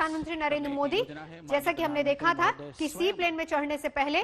प्रधानमंत्री नरेंद्र मोदी। जैसा कि हमने देखा था कि सी प्लेन में चढ़ने से पहले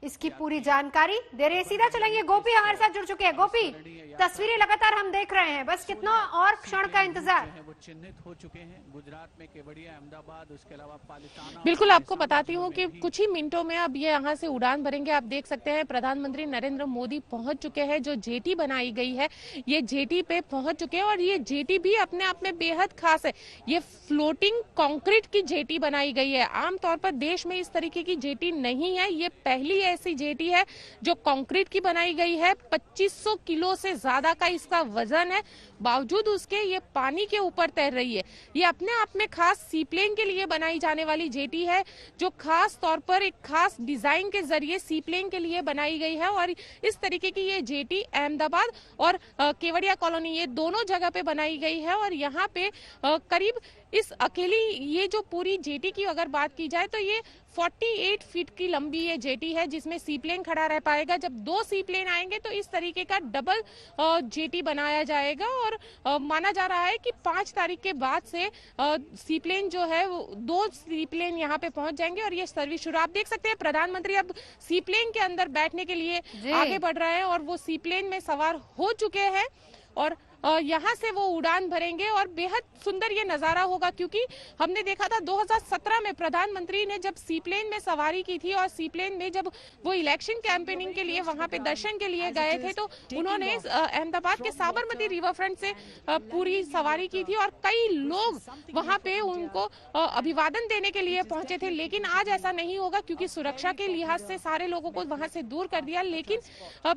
इसकी पूरी जानकारी दे रहे हैं। सीधा चलेंगे, गोपी हमारे साथ जुड़ चुके हैं। गोपी, तस्वीरें लगातार हम देख रहे हैं, बस कितना और क्षण का इंतजार। वो चिन्हित हो चुके हैं गुजरात में केवड़िया, अहमदाबाद, उसके अलावा पालिताना। बिल्कुल, आपको बताती हूँ कि कुछ ही मिनटों में अब ये यहाँ से उड़ान भरेंगे। आप देख सकते हैं प्रधानमंत्री नरेंद्र मोदी पहुंच चुके हैं। जो जेटी बनाई गई है ये जेटी पे पहुंच चुके हैं और ये जेटी भी अपने आप में बेहद खास है। ये फ्लोटिंग कंक्रीट की जेटी बनाई गई है। आमतौर पर देश में इस तरीके की जेटी नहीं है, ये पहली ऐसी जेटी है जो कंक्रीट की बनाई गई है। 2500 किलो से ज्यादा का इसका वजन है, बावजूद उसके ये पानी के ऊपर तैर रही है। ये अपने आप में खास सीप्लेन के लिए बनाई जाने वाली जेटी है, जो खास तौर पर एक खास डिजाइन के जरिए सीप्लेन के लिए बनाई गई है। और इस तरीके की ये जेटी अहमदाबाद और केवड़िया कॉलोनी, ये दोनों जगह पे बनाई गई है। और यहाँ पे करीब इस अकेली ये जो पूरी जेटी की अगर बात की जाए तो ये 48 फीट की लंबी ये जेटी है, जिसमें सीप्लेन खड़ा रह पाएगा। जब 2 सीप्लेन आएंगे तो इस तरीके का डबल जेटी बनाया जाएगा। और माना जा रहा है कि 5 तारीख के बाद से सीप्लेन जो है वो 2 सीप्लेन यहाँ पे पहुंच जाएंगे और ये सर्विस शुरू। आप देख सकते हैं प्रधानमंत्री अब सीप्लेन के अंदर बैठने के लिए आगे बढ़ रहे हैं और वो सीप्लेन में सवार हो चुके हैं और यहाँ से वो उड़ान भरेंगे। और बेहद सुंदर ये नजारा होगा, क्योंकि हमने देखा था 2017 में प्रधानमंत्री ने जब सीप्लेन में सवारी की थी और सीप्लेन में जब वो इलेक्शन कैंपेनिंग के लिए वहां पे दर्शन के लिए गए थे तो उन्होंने अहमदाबाद के साबरमती रिवर फ्रंट से पूरी सवारी की थी और कई लोग वहां पे उनको अभिवादन देने के लिए पहुंचे थे। लेकिन आज ऐसा नहीं होगा, क्योंकि सुरक्षा के लिहाज से सारे लोगों को वहां से दूर कर दिया। लेकिन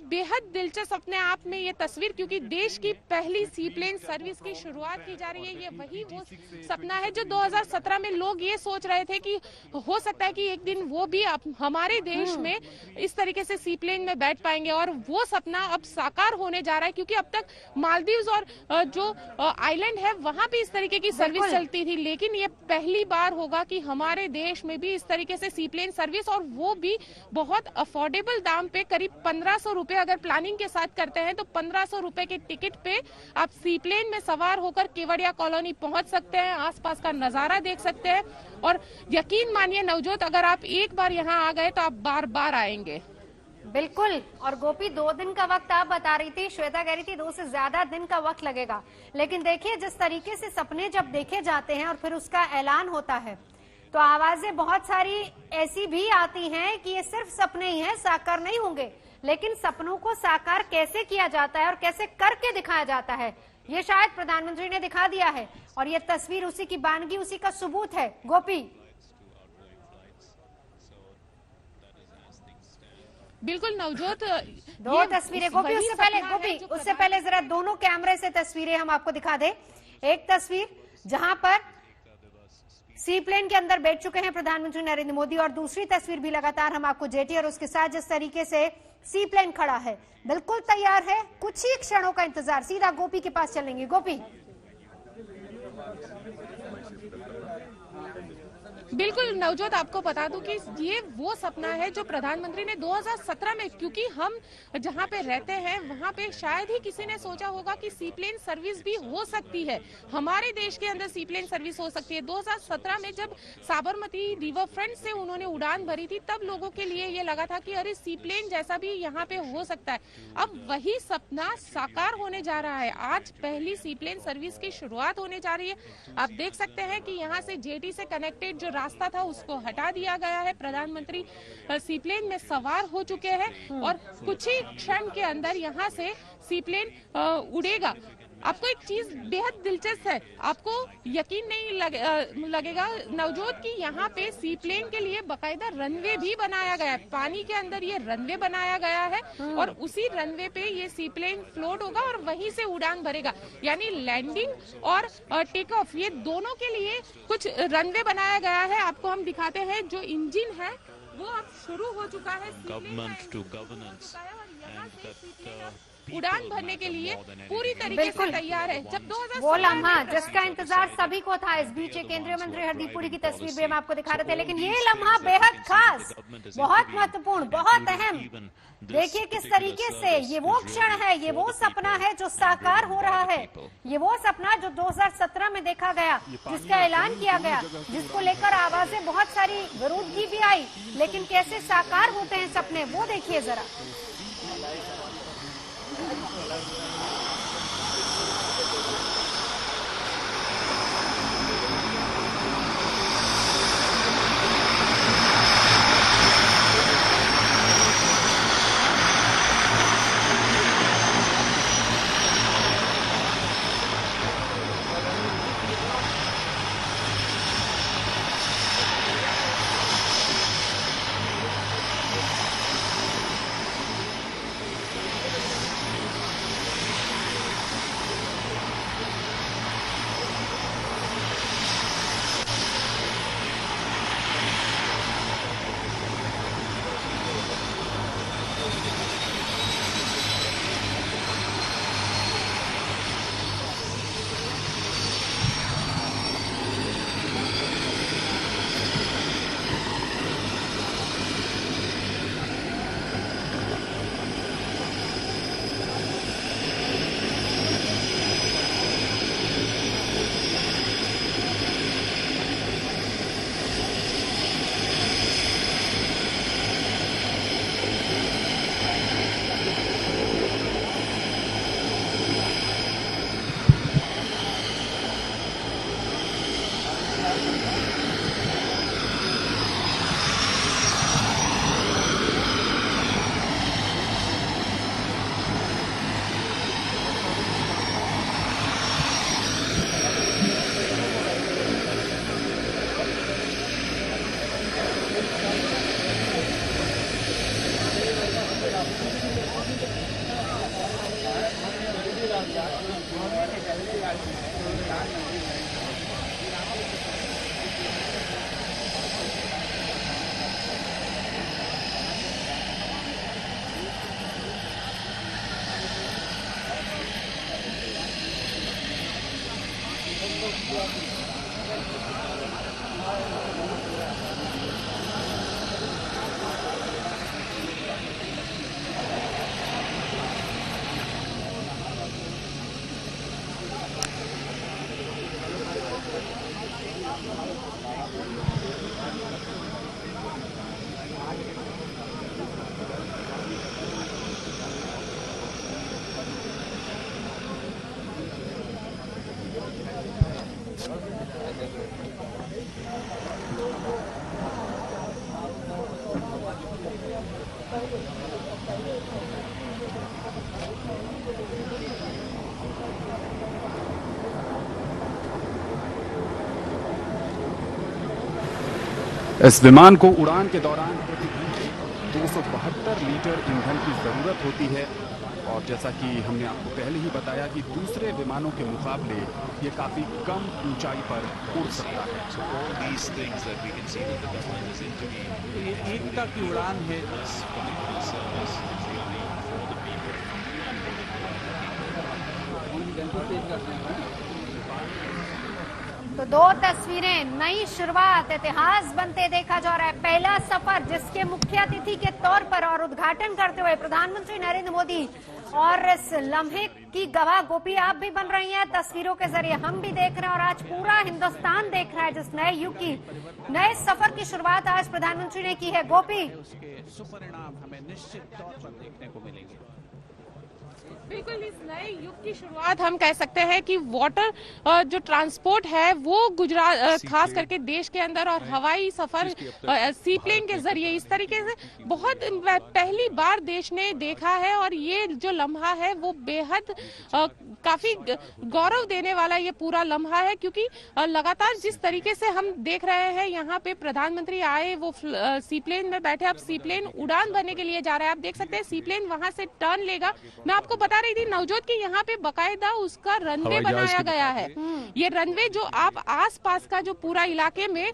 बेहद दिलचस्प अपने आप में ये तस्वीर, क्योंकि देश की पहली सीप्लेन सर्विस की शुरुआत की जा रही है। ये वही वो सपना है जो 2017 में लोग ये सोच रहे थे कि हो सकता है कि एक दिन वो भी हमारे देश में इस तरीके से सीप्लेन में बैठ पाएंगे। और वो सपना अब साकार होने जा रहा है, क्योंकि अब तक मालदीव्स और जो आइलैंड है वहां भी इस तरीके की सर्विस चलती थी, लेकिन ये पहली बार होगा कि हमारे देश में भी इस तरीके से सीप्लेन सर्विस, और वो भी बहुत अफोर्डेबल दाम पे। करीब 1500 रुपए अगर प्लानिंग के साथ करते हैं तो 1500 रुपए के टिकट पे आप सीप्लेन में सवार होकर केवड़िया कॉलोनी पहुंच सकते हैं, आसपास का नजारा देख सकते हैं। और यकीन मानिए नवजोत, अगर आप एक बार यहाँ आ गए तो आप बार बार आएंगे। बिल्कुल। और गोपी, 2 दिन का वक्त आप बता रही थी, श्वेता कह रही थी 2 से ज्यादा दिन का वक्त लगेगा। लेकिन देखिए जिस तरीके से सपने जब देखे जाते हैं और फिर उसका ऐलान होता है तो आवाजें बहुत सारी ऐसी भी आती हैं कि ये सिर्फ सपने ही हैं, साकार नहीं होंगे। लेकिन सपनों को साकार कैसे किया जाता है और कैसे करके दिखाया जाता है, ये शायद प्रधानमंत्री ने दिखा दिया है। और ये तस्वीर उसी की बानगी, उसी का सबूत है। गोपी, बिल्कुल नवजोत, 2 तस्वीरें गोपी। उससे पहले जरा दोनों कैमरे से तस्वीरें हम आपको दिखा दें। एक तस्वीर जहां पर सीप्लेन के अंदर बैठ चुके हैं प्रधानमंत्री नरेंद्र मोदी, और दूसरी तस्वीर भी लगातार हम आपको जेटी और उसके साथ जिस तरीके से सीप्लेन खड़ा है, बिल्कुल तैयार है। कुछ ही क्षणों का इंतजार। सीधा गोपी के पास चलेंगे। गोपी, बिल्कुल नवजोत, आपको बता दूं कि ये वो सपना है जो प्रधानमंत्री ने 2017 में, क्योंकि हम जहां पे रहते हैं वहां पे शायद ही किसी ने सोचा होगा कि सीप्लेन सर्विस भी हो सकती है, हमारे देश के अंदर सीप्लेन सर्विस हो सकती है। 2017 में जब साबरमती रिवर फ्रंट से उन्होंने उड़ान भरी थी तब लोगों के लिए ये लगा था कि अरे सीप्लेन जैसा भी यहाँ पे हो सकता है। अब वही सपना साकार होने जा रहा है। आज पहली सीप्लेन सर्विस की शुरुआत होने जा रही है। आप देख सकते हैं कि यहाँ से जेटी से कनेक्टेड जो रास्ता था उसको हटा दिया गया है। प्रधानमंत्री सीप्लेन में सवार हो चुके हैं और कुछ ही क्षण के अंदर यहाँ से सीप्लेन उड़ेगा। आपको एक चीज बेहद दिलचस्प है, आपको यकीन नहीं लगेगा नवजोत कि यहाँ पे सीप्लेन के लिए बकायदा रनवे भी बनाया गया है। पानी के अंदर ये रनवे बनाया गया है और उसी रनवे पे ये सीप्लेन फ्लोट होगा और वहीं से उड़ान भरेगा। यानी लैंडिंग और टेक ऑफ, ये दोनों के लिए कुछ रनवे बनाया गया है। आपको हम दिखाते हैं, जो इंजन है वो अब शुरू हो चुका है। government to governance, and that उड़ान भरने के लिए पूरी तरीके से तैयार है। जब 2017 वो लम्हा जिसका इंतजार सभी को था, इस बीच केंद्रीय मंत्री हरदीप पुरी की तस्वीर भी हम आपको दिखा रहे थे, लेकिन ये लम्हा बेहद खास, बहुत महत्वपूर्ण, बहुत अहम। देखिए किस तरीके से ये वो क्षण है, ये वो सपना है जो साकार हो रहा है, ये वो सपना जो 2017 में देखा गया, जिसका ऐलान किया गया, जिसको लेकर आवाजें बहुत सारी विरोध की भी आई, लेकिन कैसे साकार होते हैं सपने, वो देखिए जरा। इस विमान को उड़ान के दौरान प्रति घंटे 272 लीटर ईंधन की जरूरत होती है और जैसा कि हमने आपको पहले ही बताया कि दूसरे विमानों के मुकाबले ये काफी कम ऊंचाई पर उड़ सकता है। ये एकता की उड़ान है। तो दो तस्वीरें, नई शुरुआत, इतिहास बनते देखा जा रहा है। पहला सफर जिसके मुख्य अतिथि के तौर पर और उद्घाटन करते हुए प्रधानमंत्री नरेंद्र मोदी, और इस लम्हे की गवाह गोपी आप भी बन रही हैं, तस्वीरों के जरिए हम भी देख रहे हैं और आज पूरा हिंदुस्तान देख रहा है जिस नए युग की, नए सफर की शुरुआत आज प्रधानमंत्री ने की है। गोपी, उसके सुपरिणाम हमें निश्चित तौर पर देखने को मिलेंगे। बिल्कुल, इस नए युग की शुरुआत हम कह सकते हैं कि वाटर जो ट्रांसपोर्ट है वो गुजरात, खास करके देश के अंदर, और हवाई सफर सी प्लेन के जरिए इस तरीके से बहुत पहली बार देश ने देखा है। और ये जो लम्हा है वो बेहद काफी गौरव देने वाला ये पूरा लम्हा है, क्योंकि लगातार जिस तरीके से हम देख रहे हैं यहाँ पे प्रधानमंत्री आए, वो सी प्लेन में बैठे, अब सी प्लेन उड़ान भरने के लिए जा रहा है। आप देख सकते हैं सी प्लेन वहां से टर्न लेगा। मैं आपको बता बता रही थी नवजोत कि यहाँ पे बकायदा उसका रनवे बनाया गया है। ये रनवे जो आप आसपास का जो पूरा इलाके में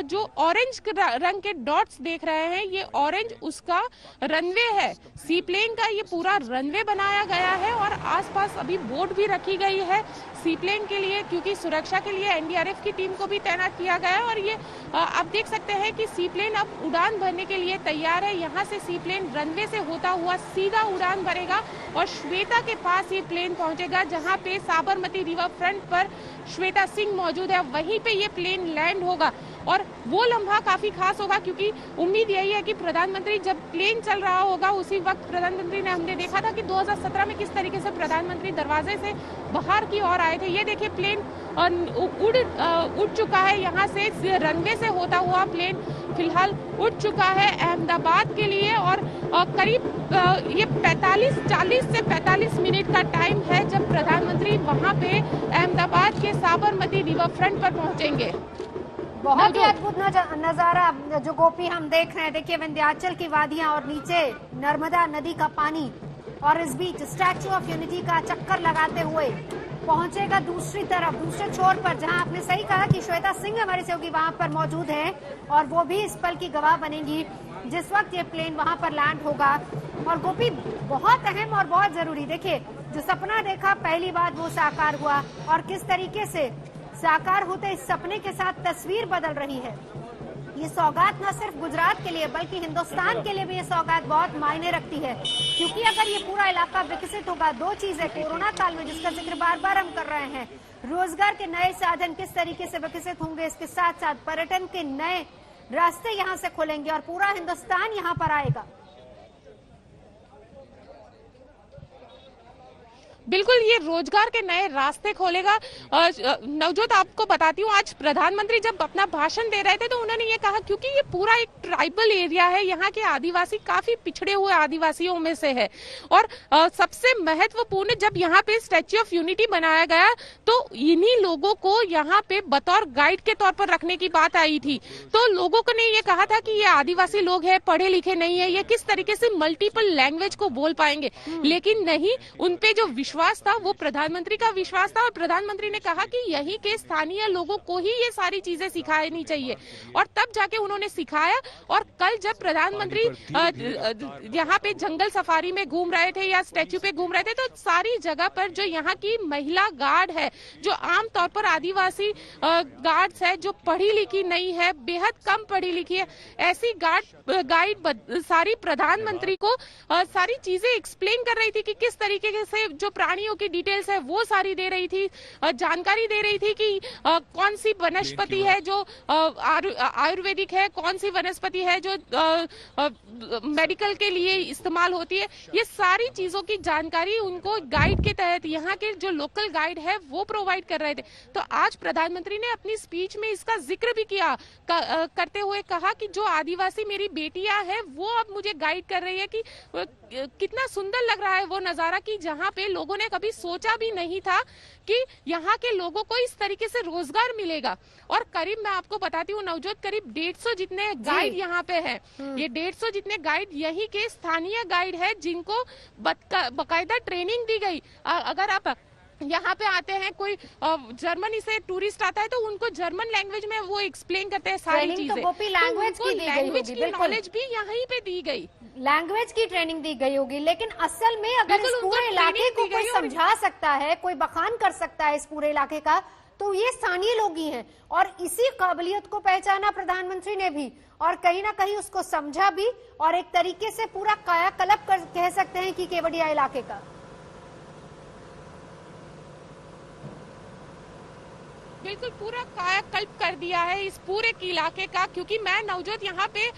जो ऑरेंज रंग के डॉट्स देख रहे हैं, ये ऑरेंज उसका रनवे है। सी प्लेन का ये पूरा रनवे बनाया गया है और आसपास अभी बोट भी रखी गई है सी प्लेन के लिए, क्योंकि सुरक्षा के लिए एनडीआरएफ की टीम को भी तैनात किया गया है। और ये आप देख सकते हैं कि सी प्लेन अब उड़ान भरने के लिए तैयार है। यहाँ से सी प्लेन रनवे से होता हुआ सीधा उड़ान भरेगा और श्वेता के पास ये प्लेन पहुंचेगा, जहाँ पे साबरमती रिवर फ्रंट पर श्वेता सिंह मौजूद है, वहीं पे ये प्लेन लैंड होगा। और वो लम्हा काफी खास होगा, क्योंकि उम्मीद यही है कि प्रधानमंत्री जब प्लेन चल रहा होगा उसी वक्त प्रधानमंत्री ने, हमने देखा था कि 2017 में किस तरीके से प्रधानमंत्री दरवाजे से बाहर की ओर आए थे। ये देखिए प्लेन उड़ चुका है, यहाँ से रनवे से होता हुआ प्लेन फिलहाल उड़ चुका है अहमदाबाद के लिए। और करीब ये 40 से 45 मिनट का टाइम है जब प्रधानमंत्री वहाँ पे अहमदाबाद के साबरमती रिवर फ्रंट पर पहुंचेंगे। बहुत ही अद्भुत नजारा जो गोपी हम देख रहे हैं। देखिए विंध्याचल की वादियां और नीचे नर्मदा नदी का पानी, और इस बीच स्टैच्यू ऑफ यूनिटी का चक्कर लगाते हुए पहुंचेगा दूसरी तरफ, दूसरे छोर पर, जहां आपने सही कहा कि श्वेता सिंह हमारे सहयोगी वहां पर मौजूद है और वो भी इस पल की गवाह बनेंगी जिस वक्त ये प्लेन वहां पर लैंड होगा। और गोपी बहुत अहम और बहुत जरूरी, देखिए जो सपना देखा पहली बार वो साकार हुआ, और किस तरीके से साकार होते इस सपने के साथ तस्वीर बदल रही है। ये सौगात न सिर्फ गुजरात के लिए बल्कि हिंदुस्तान के लिए भी ये सौगात बहुत मायने रखती है, क्योंकि अगर ये पूरा इलाका विकसित होगा, दो चीजें कोरोना काल में जिसका जिक्र बार बार हम कर रहे हैं, रोजगार के नए साधन किस तरीके से विकसित होंगे, इसके साथ साथ पर्यटन के नए रास्ते यहाँ से खुलेंगे और पूरा हिंदुस्तान यहाँ पर आएगा। बिल्कुल, ये रोजगार के नए रास्ते खोलेगा। नवजोत आपको बताती हूँ, आज प्रधानमंत्री जब अपना भाषण दे रहे थे तो उन्होंने ये कहा, क्योंकि ये पूरा एक ट्राइबल एरिया है, यहाँ के आदिवासी काफी पिछड़े हुए आदिवासियों में से है, और सबसे महत्वपूर्ण जब यहाँ पे स्टैच्यू ऑफ यूनिटी बनाया गया तो इन्हीं लोगों को यहाँ पे बतौर गाइड के तौर पर रखने की बात आई थी। तो लोगों को ने ये कहा था कि ये आदिवासी लोग हैं, पढ़े लिखे नहीं है, ये किस तरीके से मल्टीपल लैंग्वेज को बोल पाएंगे, लेकिन नहीं, उनपे जो विश्वास था वो प्रधानमंत्री का विश्वास था। और प्रधानमंत्री ने कहा कि यहीं के स्थानीय लोगों को ही ये सारी चीजें सिखानी चाहिए, और तब जाके उन्होंने सिखाया। और कल जब प्रधानमंत्री यहाँ पे जंगल सफारी में घूम रहे थे या स्टैच्यू पे घूम रहे थे, तो सारी जगह पर जो यहाँ की महिला गार्ड है, जो आमतौर पर आदिवासी गार्ड्स है, जो पढ़ी लिखी नहीं है, बेहद कम पढ़ी लिखी है, ऐसी गाइड सारी प्रधानमंत्री को सारी चीजें एक्सप्लेन कर रही थी कि किस तरीके से जो प्राणियों की डिटेल्स है वो सारी दे रही थी, जानकारी दे रही थी कि कौन सी वनस्पति है जो आयुर्वेदिक है, कौन सी वनस्पति है जो मेडिकल के लिए इस्तेमाल होती है। ये सारी चीजों की जानकारी उनको गाइड के तहत यहाँ के जो लोकल गाइड है वो प्रोवाइड कर रहे थे। तो आज प्रधानमंत्री ने अपनी स्पीच में इसका जिक्र भी किया, करते हुए कहा कि जो आदिवासी मेरी बेटियां है वो अब मुझे गाइड कर रही है कि कितना सुंदर लग रहा है वो नजारा, कि जहाँ पे लोगों ने कभी सोचा भी नहीं था कि यहाँ के लोगों को इस तरीके से रोजगार मिलेगा। और करीब मैं आपको बताती हूँ नवजोत, करीब 150 जितने गाइड यहाँ पे हैं। ये 150 जितने गाइड यही के स्थानीय गाइड है, जिनको बकायदा ट्रेनिंग दी गई। अगर आप यहाँ पे आते हैं, कोई जर्मनी से टूरिस्ट आता है तो उनको जर्मन लैंग्वेज में वो एक्सप्लेन करते हैं सारी चीजें। लैंग्वेज की नॉलेज भी यहीं पे दी गई, लैंग्वेज की ट्रेनिंग दी गई होगी। लेकिन असल में अगर इस पूरे इलाके को कोई समझा सकता है, कोई बखान कर सकता है इस पूरे इलाके का, तो ये स्थानीय लोग ही हैं। और इसी काबिलियत को पहचाना प्रधानमंत्री ने भी, और कहीं ना कहीं उसको समझा भी, और एक तरीके से पूरा कायाकल्प कह सकते हैं कि केवड़िया इलाके का। बिल्कुल पूरा कायाकल्प कर दिया है इस पूरे इलाके का, क्योंकि मैं नवजोत यहाँ पे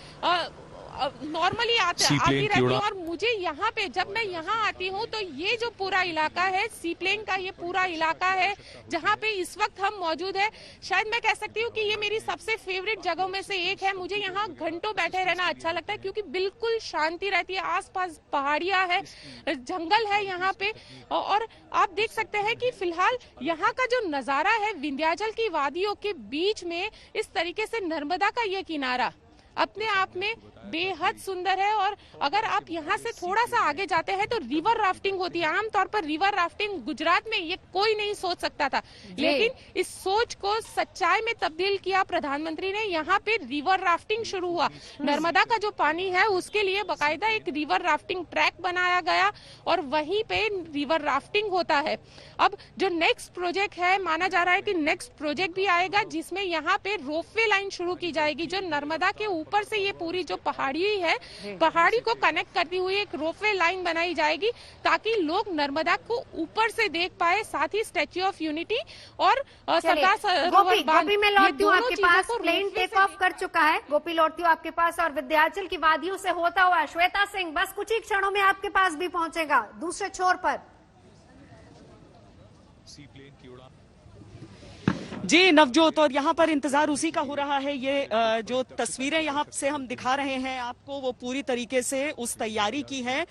नॉर्मली आती रहती हूँ, और मुझे यहाँ पे जब मैं यहाँ आती हूँ तो ये जो पूरा इलाका है सी प्लेन का, ये पूरा इलाका है जहाँ पे इस वक्त हम मौजूद है, शायद मैं कह सकती हूँ कि ये मेरी सबसे फेवरेट जगहों में से एक है। मुझे यहाँ घंटों बैठे रहना अच्छा लगता है, क्योंकि बिल्कुल शांति रहती है, आसपास पहाड़ियाँ है, जंगल है यहाँ पे। और आप देख सकते हैं कि फिलहाल यहाँ का जो नजारा है विंध्याचल की वादियों के बीच में, इस तरीके से नर्मदा का ये किनारा, अपने आप में बेहद सुंदर है। और अगर आप यहाँ से थोड़ा सा आगे जाते हैं तो रिवर राफ्टिंग होती है। आमतौर पर रिवर राफ्टिंग गुजरात में ये कोई नहीं सोच सकता था, लेकिन इस सोच को सच्चाई में तब्दील किया प्रधानमंत्री ने। यहाँ पे रिवर राफ्टिंग शुरू हुआ। नर्मदा का जो पानी है उसके लिए बाकायदा एक रिवर राफ्टिंग ट्रैक बनाया गया और वहीं पे रिवर राफ्टिंग होता है। अब जो नेक्स्ट प्रोजेक्ट है, माना जा रहा है कि नेक्स्ट प्रोजेक्ट भी आएगा जिसमें यहाँ पे रोपवे लाइन शुरू की जाएगी, जो नर्मदा के ऊपर से ये पूरी जो पहाड़ी है, पहाड़ी को कनेक्ट करती हुई एक रोपवे लाइन बनाई जाएगी ताकि लोग नर्मदा को ऊपर से देख पाए, साथ ही स्टैच्यू ऑफ यूनिटी और सरदार सरोवर बांध। गोपी मैं लौटती हूँ आपके पास, प्लेन टेक ऑफ कर चुका है। गोपी लौटती हूँ आपके पास और विंध्याचल की वादियों से होता हुआ श्वेता सिंह बस कुछ ही क्षणों में आपके पास भी पहुंचेगा दूसरे छोर पर। जी नवजोत, और यहाँ पर इंतजार उसी का हो रहा है। ये जो तस्वीरें यहाँ से हम दिखा रहे हैं आपको, वो पूरी तरीके से उस तैयारी की है,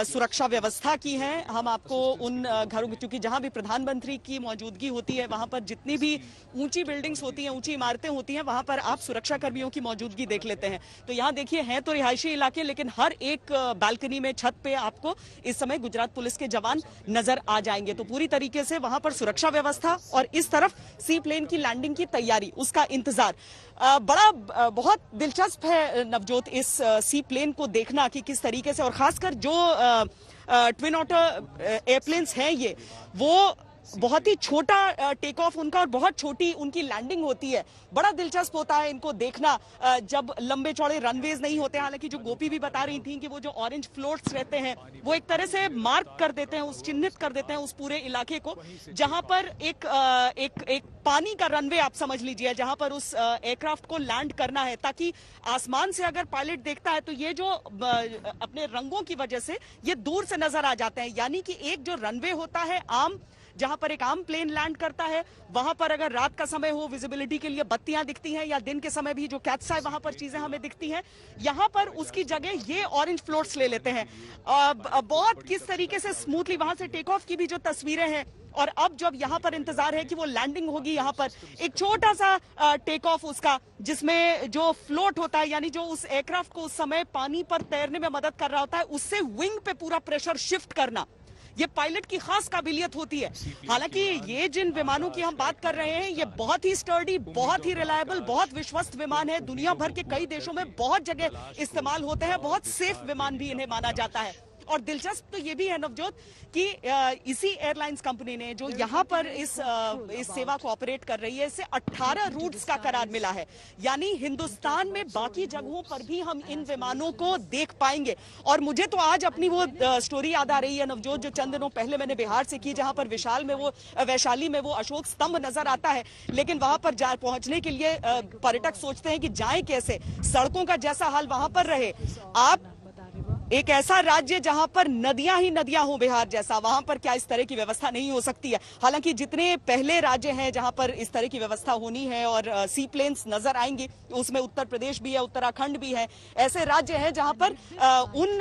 सुरक्षा व्यवस्था की है। हम आपको उन घरों की, क्योंकि जहाँ भी प्रधानमंत्री की मौजूदगी होती है वहां पर जितनी भी ऊंची बिल्डिंग्स होती हैं, ऊंची इमारतें होती हैं, वहां पर आप सुरक्षा कर्मियों की मौजूदगी देख लेते हैं। तो यहाँ देखिए, हैं तो रिहायशी इलाके, लेकिन हर एक बालकनी में, छत पे आपको इस समय गुजरात पुलिस के जवान नजर आ जाएंगे। तो पूरी तरीके से वहां पर सुरक्षा व्यवस्था और इस तरफ सी प्लेन की लैंडिंग की तैयारी, उसका इंतजार। बहुत दिलचस्प है नवजोत इस सी प्लेन को देखना कि किस तरीके से, और खासकर जो ट्विन ऑटर एयरप्लेन्स हैं ये, वो बहुत ही छोटा टेक ऑफ उनका और बहुत छोटी उनकी लैंडिंग होती है। बड़ा दिलचस्प होता है इनको देखना जब लंबे चौड़े रनवेज नहीं होते। हालांकि जो गोपी भी बता रही थी कि वो जो ऑरेंज फ्लोट्स रहते हैं वो एक तरह से मार्क कर देते हैं, उस चिन्हित कर देते हैं उस पूरे इलाके को, जहां पर एक पानी का रनवे आप समझ लीजिए, जहां पर उस एयरक्राफ्ट को लैंड करना है, ताकि आसमान से अगर पायलट देखता है तो ये जो अपने रंगों की वजह से ये दूर से नजर आ जाते हैं। यानी कि एक जो रनवे होता है आम, जहां पर एक आम प्लेन लैंड करता है, वहां पर अगर रात का समय हो, विजिबिलिटी के लिए बत्तियां दिखती हैं, या दिन के समय भी जो कैट्स आए वहां पर चीजें हमें दिखती हैं, यहां पर उसकी जगह ये ऑरेंज फ्लोट्स ले लेते हैं। बहुत किस तरीके से स्मूथली वहां से टेक ऑफ की भी जो तस्वीरें हैं, और अब जब यहाँ पर इंतजार है कि वो लैंडिंग होगी, यहाँ पर एक छोटा सा टेक ऑफ उसका, जिसमें जो फ्लोट होता है, यानी जो उस एयरक्राफ्ट को उस समय पानी पर तैरने में मदद कर रहा होता है, उससे विंग पे पूरा प्रेशर शिफ्ट करना, ये पायलट की खास काबिलियत होती है। हालांकि ये जिन विमानों की हम बात कर रहे हैं, ये बहुत ही स्टर्डी, बहुत ही रिलायबल, बहुत विश्वस्त विमान है। दुनिया भर के कई देशों में बहुत जगह इस्तेमाल होते हैं, बहुत सेफ विमान भी इन्हें माना जाता है। और दिलचस्प तो ये भी है नवजोत कि इसी एयरलाइंस कंपनी ने जो यहाँ पर इस सेवा को ऑपरेट कर रही है, इसे 18 रूट्स का करार मिला है। यानी हिंदुस्तान में बाकी जगहों पर भी हम इन विमानों को देख पाएंगे। और मुझे तो आज अपनी वो स्टोरी याद आ रही है नवजोत, जो चंद दिनों पहले मैंने बिहार से की, जहां पर वैशाली में वो अशोक स्तंभ नजर आता है, लेकिन वहां पर पहुंचने के लिए पर्यटक सोचते हैं कि जाएं कैसे, सड़कों का जैसा हाल वहां पर रहे। आप एक ऐसा राज्य जहां पर नदियां ही नदियां हो, बिहार जैसा, वहां पर क्या इस तरह की व्यवस्था नहीं हो सकती है? हालांकि जितने पहले राज्य हैं जहां पर इस तरह की व्यवस्था होनी है और सी प्लेन्स नजर आएंगे, उसमें उत्तर प्रदेश भी है, उत्तराखंड भी है। ऐसे राज्य हैं जहां पर उन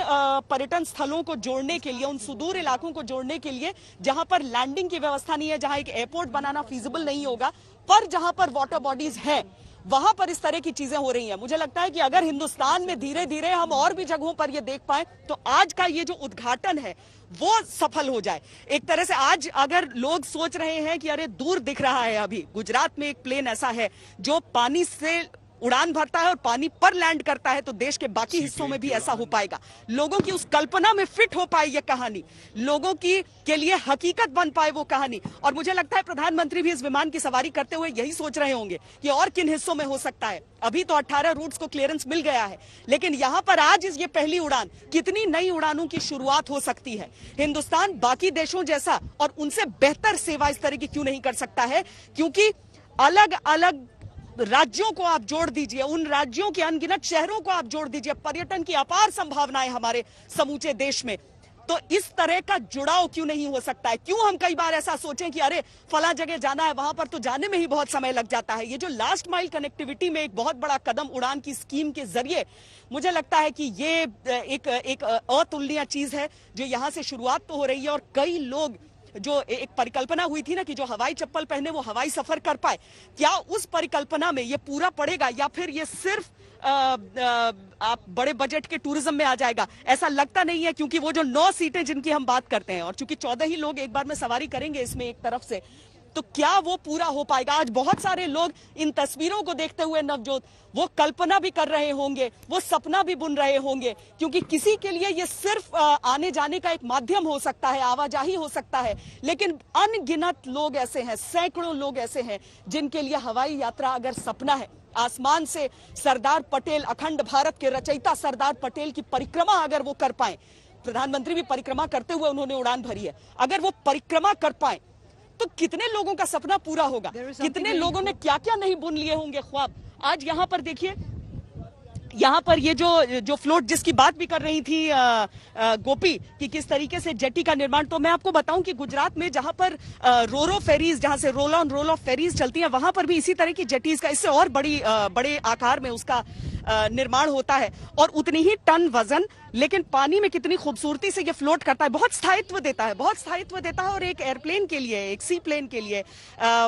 पर्यटन स्थलों को जोड़ने के लिए, उन सुदूर इलाकों को जोड़ने के लिए, जहां पर लैंडिंग की व्यवस्था नहीं है, जहां एक एयरपोर्ट बनाना फीजिबल नहीं होगा, पर जहां पर वाटर बॉडीज हैं, वहां पर इस तरह की चीजें हो रही हैं। मुझे लगता है कि अगर हिंदुस्तान में धीरे धीरे हम और भी जगहों पर ये देख पाए, तो आज का ये जो उद्घाटन है वो सफल हो जाए। एक तरह से आज अगर लोग सोच रहे हैं कि अरे दूर दिख रहा है, अभी गुजरात में एक प्लेन ऐसा है जो पानी से उड़ान भरता है और पानी पर लैंड करता है, तो देश के बाकी हिस्सों में भी ऐसा हो पाएगा। लोगों की उस कल्पना में फिट हो पाए ये कहानी, लोगों की के लिए हकीकत बन पाए वो कहानी। और मुझे लगता है प्रधानमंत्री भी इस विमान की सवारी करते हुए यही सोच रहे होंगे कि और किन हिस्सों में हो सकता है। अभी तो 18 रूट्स को क्लियरेंस मिल गया है, लेकिन यहाँ पर आज ये पहली उड़ान, कितनी नई उड़ानों की शुरुआत हो सकती है। हिंदुस्तान बाकी देशों जैसा और उनसे बेहतर सेवा इस तरह की क्यों नहीं कर सकता है? क्योंकि अलग अलग राज्यों को आप जोड़ दीजिए, उन राज्यों के अनगिनत शहरों को आप जोड़ दीजिए, पर्यटन की अपार संभावनाएं हमारे समूचे देश में, तो इस तरह का जुड़ाव क्यों नहीं हो सकता है? क्यों हम कई बार ऐसा सोचें कि अरे फला जगह जाना है, वहां पर तो जाने में ही बहुत समय लग जाता है। ये जो लास्ट माइल कनेक्टिविटी में एक बहुत बड़ा कदम उड़ान की स्कीम के जरिए, मुझे लगता है कि ये एक अतुलनीय चीज है जो यहां से शुरुआत तो हो रही है। और कई लोग, जो एक परिकल्पना हुई थी ना कि जो हवाई चप्पल पहने वो हवाई सफर कर पाए, क्या उस परिकल्पना में ये पूरा पड़ेगा, या फिर ये सिर्फ आप बड़े बजट के टूरिज्म में आ जाएगा, ऐसा लगता नहीं है, क्योंकि वो जो 9 सीटें जिनकी हम बात करते हैं और चूंकि 14 ही लोग एक बार में सवारी करेंगे इसमें एक तरफ से, तो क्या वो पूरा हो पाएगा? आज बहुत सारे लोग इन तस्वीरों को देखते हुए नवजोत वो कल्पना भी कर रहे होंगे, वो सपना भी बुन रहे होंगे, क्योंकि किसी के लिए ये सिर्फ आने जाने का एक माध्यम हो सकता है, आवाजाही हो सकता है, लेकिन अनगिनत लोग ऐसे हैं, सैकड़ों लोग ऐसे हैं जिनके लिए हवाई यात्रा अगर सपना है। आसमान से सरदार पटेल, अखंड भारत के रचयिता सरदार पटेल की परिक्रमा अगर वो कर पाए, प्रधानमंत्री भी परिक्रमा करते हुए उन्होंने उड़ान भरी है, अगर वो परिक्रमा कर पाए तो कितने लोगों का सपना पूरा होगा, कितने लोगों ने क्या क्या नहीं बुन लिए होंगे ख्वाब। आज यहाँ पर देखिए, यहाँ पर ये जो फ्लोट जिसकी बात भी कर रही थी गोपी कि किस तरीके से जेटी का निर्माण, तो मैं आपको बताऊं कि गुजरात में जहां पर रोरो फेरीज, जहां से roll on roll off ferries चलती हैं, वहां पर भी इसी तरह की जेटीज का, इससे और बड़े आकार में उसका निर्माण होता है और उतनी ही टन वजन, लेकिन पानी में कितनी खूबसूरती से ये फ्लोट करता है, बहुत स्थायित्व देता है, बहुत स्थायित्व देता है। और एक एयरप्लेन के लिए, एक सी प्लेन के लिए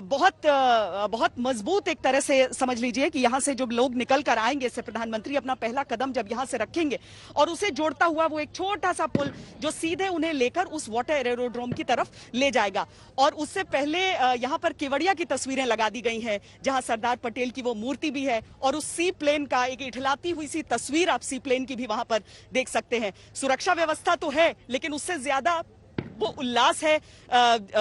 बहुत मजबूत एक तरह से समझ लीजिए कि यहाँ से जो लोग निकल कर आएंगे, इससे प्रधानमंत्री अपना पहला कदम जब यहाँ से रखेंगे और उसे जोड़ता हुआ वो एक छोटा सा पुल जो सीधे उन्हें लेकर उस वाटर एरोड्रोम की तरफ ले जाएगा। और उससे पहले यहाँ पर केवड़िया की तस्वीरें लगा दी गई हैं, जहाँ सरदार पटेल की वो मूर्ति भी है और उस सी प्लेन का एक इठलाती हुई सी तस्वीर आप सी प्लेन की भी वहां पर देख सकते हैं। सुरक्षा व्यवस्था तो है, लेकिन उससे ज्यादा वो उल्लास है,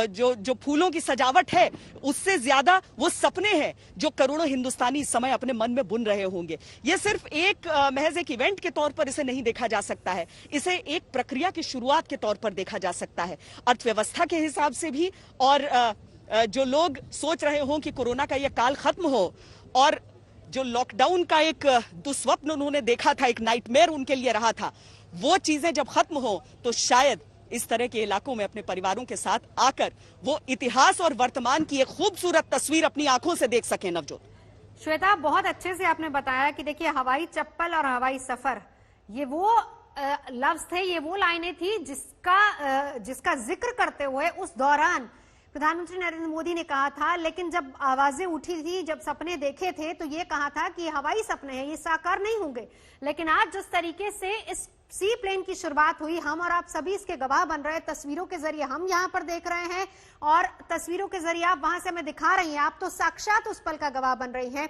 जो फूलों की सजावट है, उससे ज्यादा वो सपने हैं जो करोड़ों हिंदुस्तानी इस समय अपने मन में बुन रहे होंगे। ये सिर्फ एक महज एक इवेंट के तौर पर इसे नहीं देखा जा सकता है, इसे एक प्रक्रिया की शुरुआत के तौर पर देखा जा सकता है, अर्थव्यवस्था के हिसाब से भी। और जो लोग सोच रहे हों कि कोरोना का ये काल खत्म हो और जो लॉकडाउन का एक दुस्वप्न उन्होंने देखा था, एक नाइटमेयर उनके लिए रहा था, वो चीजें जब खत्म हो तो शायद इस तरह के इलाकों में अपने परिवारों के साथ आकर वो इतिहास और वर्तमान की एक खूबसूरत तस्वीर अपनी आंखों से देख सकें। नवजोत, श्वेता, बहुत अच्छे से आपने बताया कि देखिए, हवाई चप्पल और हवाई सफर, ये वो लफ्ज थे, ये वो लाइनें थी जिसका जिक्र करते हुए उस दौरान प्रधानमंत्री नरेंद्र मोदी ने कहा था। लेकिन जब आवाजें उठी थी, जब सपने देखे थे, तो ये कहा था कि हवाई सपने हैं, ये साकार नहीं होंगे। लेकिन आज जिस तरीके से इस सी प्लेन की शुरुआत हुई, हम और आप सभी इसके गवाह बन रहे हैं। तस्वीरों के जरिए हम यहाँ पर देख रहे हैं और तस्वीरों के जरिए आप वहां से हमें दिखा रही हैं, आप तो साक्षात उस पल का गवाह बन रही हैं।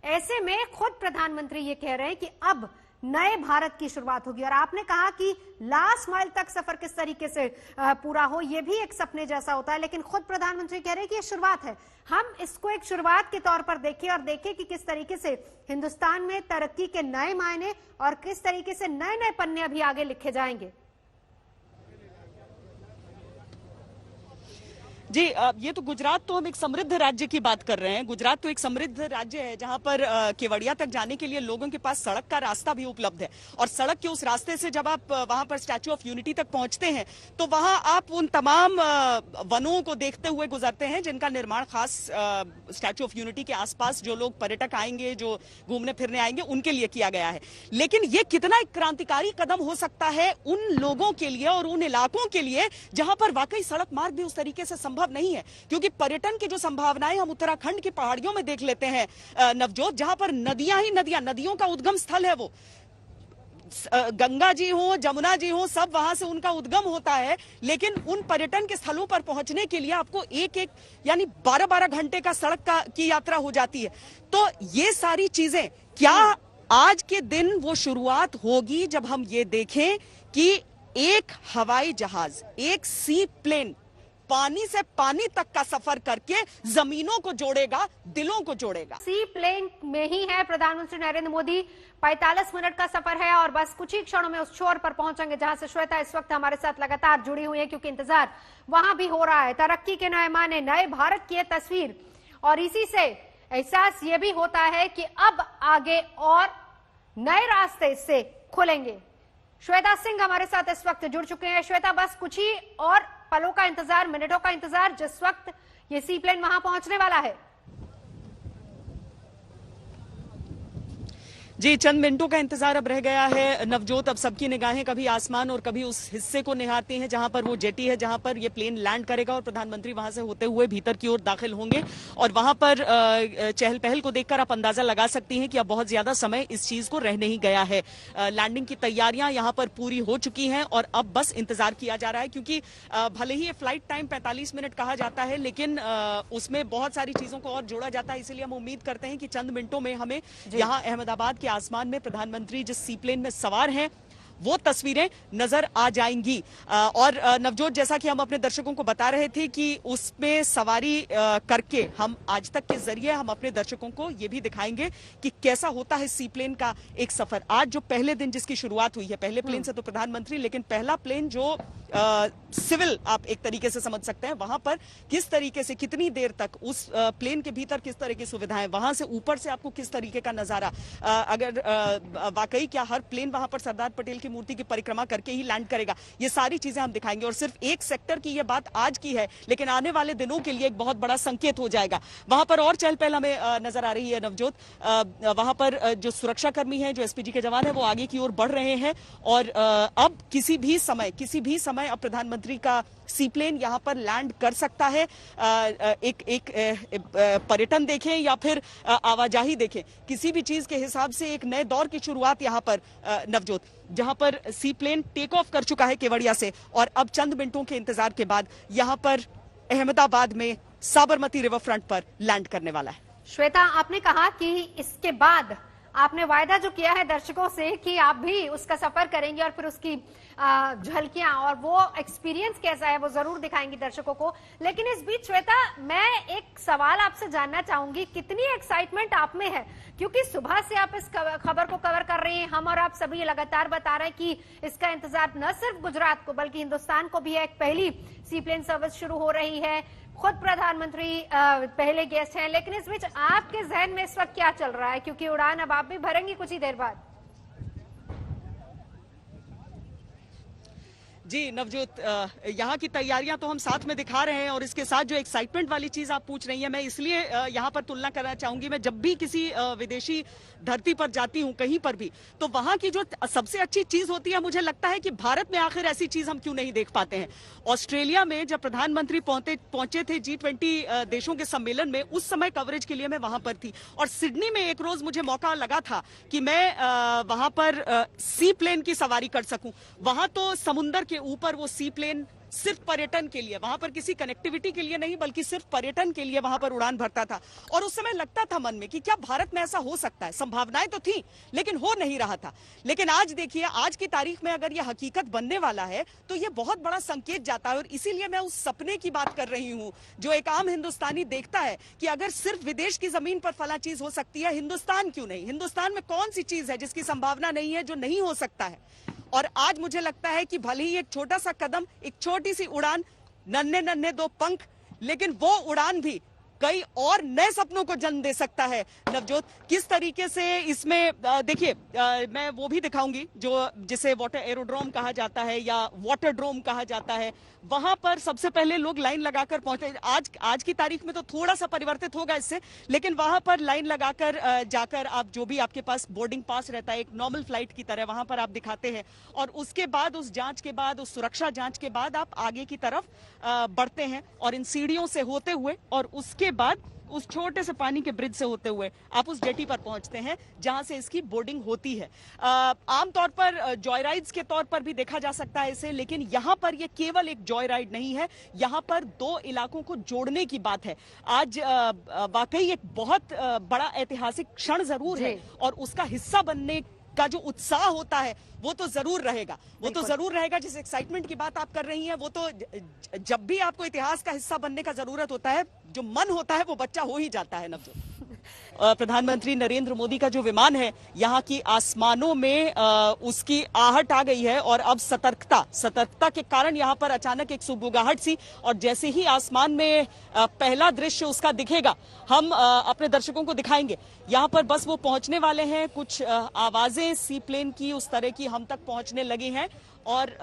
ऐसे में खुद प्रधानमंत्री ये कह रहे हैं कि अब नए भारत की शुरुआत होगी। और आपने कहा कि लास्ट माइल तक सफर किस तरीके से पूरा हो, यह भी एक सपने जैसा होता है, लेकिन खुद प्रधानमंत्री कह रहे हैं कि यह शुरुआत है। हम इसको एक शुरुआत के तौर पर देखें और देखें कि किस तरीके से हिंदुस्तान में तरक्की के नए मायने और किस तरीके से नए नए पन्ने अभी आगे लिखे जाएंगे। जी, ये तो गुजरात, तो हम एक समृद्ध राज्य की बात कर रहे हैं। गुजरात तो एक समृद्ध राज्य है जहां पर केवड़िया तक जाने के लिए लोगों के पास सड़क का रास्ता भी उपलब्ध है। और सड़क के उस रास्ते से जब आप वहां पर स्टैच्यू ऑफ यूनिटी तक पहुंचते हैं तो वहां आप उन तमाम वनों को देखते हुए गुजरते हैं जिनका निर्माण खास स्टैच्यू ऑफ यूनिटी के आसपास जो लोग पर्यटक आएंगे, जो घूमने फिरने आएंगे, उनके लिए किया गया है। लेकिन ये कितना एक क्रांतिकारी कदम हो सकता है उन लोगों के लिए और उन इलाकों के लिए जहां पर वाकई सड़क मार्ग भी उस तरीके से संभव नहीं है। क्योंकि पर्यटन की जो संभावनाएं हम उत्तराखंड की पहाड़ियों में देख लेते हैं नवजोत, जहां पर नदियां ही नदियां, नदियों का उद्गम स्थल है वो, गंगा जी हो, जमुना जी हो, सब वहां से उनका उद्गम होता है। लेकिन उन पर्यटन के स्थलों पर पहुंचने के लिए आपको एक यानी 12-12 घंटे का सड़क की यात्रा हो जाती है। तो ये सारी चीजें, क्या आज के दिन वो शुरुआत होगी जब हम ये देखें कि एक हवाई जहाज, एक सी प्लेन पानी से पानी तक का सफर करके जमीनों को जोड़ेगा, दिलों को जोड़ेगा। सी प्लेन में ही है प्रधानमंत्री नरेंद्र मोदी। 45 मिनट का सफर है और बस कुछ ही क्षणों में उस छोर पर पहुंचेंगे जहां से श्वेता इस वक्त हमारे साथ लगातार जुड़ी हुई है, क्योंकि इंतजार वहां भी हो रहा है। तरक्की के नए मायने, नए भारत की तस्वीर, और इसी से एहसास ये भी होता है कि अब आगे और नए रास्ते से खुलेंगे। श्वेता सिंह हमारे साथ इस वक्त जुड़ चुके हैं। श्वेता, बस कुछ ही और पलों का इंतजार, मिनटों का इंतजार, जिस वक्त ये सी प्लेन वहां पहुंचने वाला है। जी, चंद मिनटों का इंतजार अब रह गया है नवजोत। अब सबकी निगाहें कभी आसमान और कभी उस हिस्से को निहारती हैं जहां पर वो जेटी है, जहां पर ये प्लेन लैंड करेगा और प्रधानमंत्री वहां से होते हुए भीतर की ओर दाखिल होंगे। और वहां पर चहल पहल को देखकर आप अंदाजा लगा सकती हैं कि अब बहुत ज्यादा समय इस चीज को रह नहीं गया है। लैंडिंग की तैयारियां यहां पर पूरी हो चुकी हैं और अब बस इंतजार किया जा रहा है, क्योंकि भले ही ये फ्लाइट टाइम 45 मिनट कहा जाता है, लेकिन उसमें बहुत सारी चीजों को और जोड़ा जाता है। इसलिए हम उम्मीद करते हैं कि चंद मिनटों में हमें यहाँ अहमदाबाद के आसमान में प्रधानमंत्री जिस सी प्लेन में सवार हैं वो तस्वीरें नजर आ जाएंगी। और नवजोत, जैसा कि हम अपने दर्शकों को बता रहे थे कि उसमें सवारी करके हम आज तक के जरिए हम अपने दर्शकों को ये भी दिखाएंगे कि कैसा होता है सी प्लेन का एक सफर। आज जो पहले दिन जिसकी शुरुआत हुई है, पहले प्लेन से तो प्रधानमंत्री, लेकिन पहला प्लेन जो सिविल आप एक तरीके से समझ सकते हैं, वहां पर किस तरीके से कितनी देर तक उस प्लेन के भीतर किस तरह की सुविधाएं, वहां से ऊपर से आपको किस तरीके का नजारा, अगर वाकई क्या हर प्लेन वहां पर सरदार पटेल की मूर्ति की परिक्रमा करके ही लैंड करेगा, ये सारी चीजें हम दिखाएंगे। और सिर्फ एक सेक्टर की ये बात आज की है, लेकिन आने वाले दिनों के लिए एक बहुत बड़ा संकेत हो जाएगा। वहां पर और चहल पहल हमें नजर आ रही है नवजोत। वहां पर जो सुरक्षा कर्मी हैं, जो एसपीजी के जवान हैं, वो आगे की ओर बढ़ रहे हैं। और अब किसी भी समय अब प्रधानमंत्री का सी प्लेन यहां पर लैंड कर सकता है। एक पर्यटन देखें या फिर आवाजाही देखें, किसी भी चीज के हिसाब से एक नए दौर की शुरुआत यहां पर नवजोत, जहां पर सी प्लेन टेक ऑफ कर चुका है केवड़िया से और अब चंद मिनटों के इंतजार के बाद यहां पर अहमदाबाद में साबरमती रिवर फ्रंट पर लैंड करने वाला है। श्वेता, आपने कहा कि इसके बाद आपने वायदा जो किया है दर्शकों से कि आप भी उसका सफर करेंगे और फिर उसकी झलकियां और वो एक्सपीरियंस कैसा है वो जरूर दिखाएंगी दर्शकों को। लेकिन इस बीच श्वेता, मैं एक सवाल आपसे जानना चाहूंगी, कितनी एक्साइटमेंट आप में है? क्योंकि सुबह से आप इस खबर को कवर कर रहे हैं, हम और आप सभी लगातार बता रहे हैं कि इसका इंतजार न सिर्फ गुजरात को बल्कि हिंदुस्तान को भी है। एक पहली सी प्लेन सर्विस शुरू हो रही है, खुद प्रधानमंत्री पहले गेस्ट हैं, लेकिन इस बीच आपके जहन में इस वक्त क्या चल रहा है? क्योंकि उड़ान अब आप भी भरेंगी कुछ ही देर बाद। जी नवजोत, यहाँ की तैयारियां तो हम साथ में दिखा रहे हैं और इसके साथ जो एक्साइटमेंट वाली चीज आप पूछ रही हैं, मैं इसलिए यहाँ पर तुलना करना चाहूंगी। मैं जब भी किसी विदेशी धरती पर जाती हूँ कहीं पर भी, तो वहां की जो सबसे अच्छी चीज होती है, मुझे लगता है कि भारत में आखिर ऐसी चीज हम क्यों नहीं देख पाते हैं। ऑस्ट्रेलिया में जब प्रधानमंत्री पहुंचे थे G20 देशों के सम्मेलन में, उस समय कवरेज के लिए मैं वहां पर थी। और सिडनी में एक रोज मुझे मौका लगा था कि मैं वहां पर सी प्लेन की सवारी कर सकूं। वहां तो समुंदर के ऊपर वो सी प्लेन सिर्फ पर्यटन के लिए, वहां पर किसी कनेक्टिविटी के लिए नहीं बल्कि सिर्फ पर्यटन के लिए वहां पर उड़ान भरता था। और उस समय लगता था मन में कि क्या भारत में ऐसा हो सकता है? संभावनाएं तो थी लेकिन हो नहीं रहा था। लेकिन आज देखिए, आज की तारीख में अगर यह हकीकत बनने वाला है तो यह बहुत बड़ा संकेत जाता है। और इसीलिए मैं उस सपने की बात कर रही हूं जो एक आम हिंदुस्तानी देखता है कि अगर सिर्फ विदेश की जमीन पर फला चीज हो सकती है, हिंदुस्तान क्यों नहीं? हिंदुस्तान में कौन सी चीज है जिसकी संभावना नहीं है, जो नहीं हो सकता है? और आज मुझे लगता है कि भले ही एक छोटा सा कदम, एक छोटी सी उड़ान, नन्हे नन्हे दो पंख, लेकिन वो उड़ान भी कई और नए सपनों को जन्म दे सकता है। नवजोत, किस तरीके से इसमें देखिए, मैं वो भी दिखाऊंगी जो जिसे वाटर एरोड्रोम कहा जाता है या वाटर ड्रोम कहा जाता है। वहां पर सबसे पहले लोग लाइन लगाकर पहुंचे। आज की तारीख में तो थोड़ा सा परिवर्तित होगा इससे, लेकिन वहां पर लाइन लगाकर जाकर आप जो भी आपके पास बोर्डिंग पास रहता है एक नॉर्मल फ्लाइट की तरह, वहां पर आप दिखाते हैं। और उसके बाद उस जांच के बाद, उस सुरक्षा जांच के बाद आप आगे की तरफ बढ़ते हैं और इन सीढ़ियों से होते हुए और उसके बाद उस छोटे से पानी के ब्रिज से होते हुए आप उस जेटी पर पहुंचते हैं जहां से इसकी बोर्डिंग होती है। आमतौर पर जॉय राइड्स के तौर पर भी देखा जा सकता है इसे, लेकिन यहां पर यह केवल एक जॉय राइड नहीं है, यहां पर दो इलाकों को जोड़ने की बात है। आज वाकई एक बहुत बड़ा ऐतिहासिक क्षण जरूर है और उसका हिस्सा बनने का जो उत्साह होता है वो तो जरूर रहेगा, वो तो जरूर रहेगा। जिस एक्साइटमेंट की बात आप कर रही हैं, वो तो जब भी आपको इतिहास का हिस्सा बनने का जरूरत होता है, जो मन होता है वो बच्चा हो ही जाता है नवजोत। प्रधानमंत्री नरेंद्र मोदी का जो विमान है, यहाँ की आसमानों में उसकी आहट आ गई है और अब सतर्कता के कारण यहाँ पर अचानक एक सुगबुगाहट सी, और जैसे ही आसमान में पहला दृश्य उसका दिखेगा, हम अपने दर्शकों को दिखाएंगे। यहाँ पर बस वो पहुंचने वाले हैं। कुछ आवाजें सी प्लेन की उस तरह की हम तक पहुंचने लगी हैं और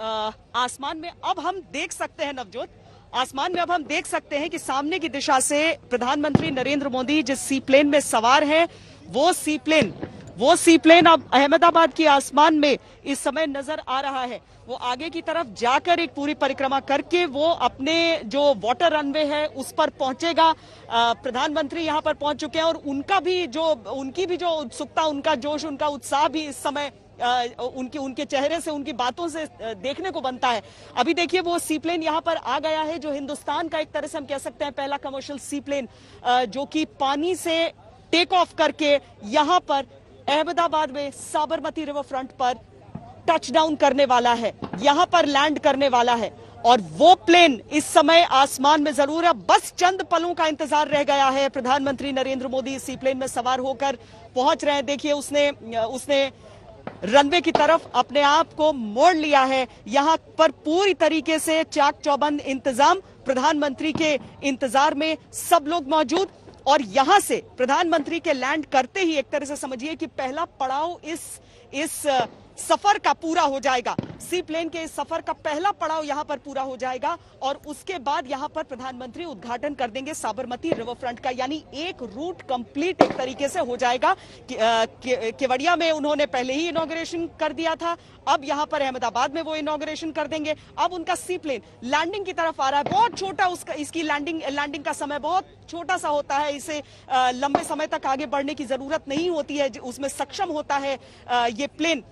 आसमान में अब हम देख सकते हैं नवजोत, आसमान में अब हम देख सकते हैं कि सामने की दिशा से प्रधानमंत्री नरेंद्र मोदी जिस सी प्लेन में सवार हैं, वो सी प्लेन वो सी प्लेन अब अहमदाबाद के आसमान में इस समय नजर आ रहा है। वो आगे की तरफ जाकर एक पूरी परिक्रमा करके वो अपने जो वाटर रनवे है उस पर पहुंचेगा। प्रधानमंत्री यहां पर पहुंच चुके हैं और उनकी भी जो उत्सुकता, उनका जोश, उनका उत्साह भी इस समय उनके चेहरे से, उनकी बातों से देखने को बनता है। अभी देखिए वो सी प्लेन यहां पर आ गया है, जो हिंदुस्तान का एक तरह से हम कह सकते हैं पहला कमर्शियल सी प्लेन, जो कि पानी से टेक ऑफ करके यहां पर अहमदाबाद में साबरमती रिवर फ्रंट पर टच डाउन करने वाला है, यहां पर लैंड करने वाला है। और वो प्लेन इस समय आसमान में जरूर है, बस चंद पलों का इंतजार रह गया है। प्रधानमंत्री नरेंद्र मोदी सी प्लेन में सवार होकर पहुंच रहे हैं। देखिए उसने रनवे की तरफ अपने आप को मोड़ लिया है। यहां पर पूरी तरीके से चाक चौबंद इंतजाम, प्रधानमंत्री के इंतजार में सब लोग मौजूद। और यहां से प्रधानमंत्री के लैंड करते ही एक तरह से समझिए कि पहला पड़ाव इस सफर का पूरा हो जाएगा। सी प्लेन के इस सफर का पहला पड़ाव यहां पर पूरा हो जाएगा और उसके बाद यहां पर प्रधानमंत्री उद्घाटन कर देंगे साबरमती रिवर फ्रंट का, यानी एक रूट कंप्लीट एक तरीके से हो जाएगा। केवड़िया में उन्होंने पहले ही इनॉग्रेशन कर दिया था, अब यहां पर अहमदाबाद में वो इनॉग्रेशन कर देंगे। अब उनका सी प्लेन लैंडिंग की तरफ आ रहा है। बहुत छोटा इसकी लैंडिंग का समय बहुत छोटा सा होता है, इसे लंबे समय तक आगे बढ़ने की जरूरत नहीं होती है, उसमें सक्षम होता है ये प्लेन।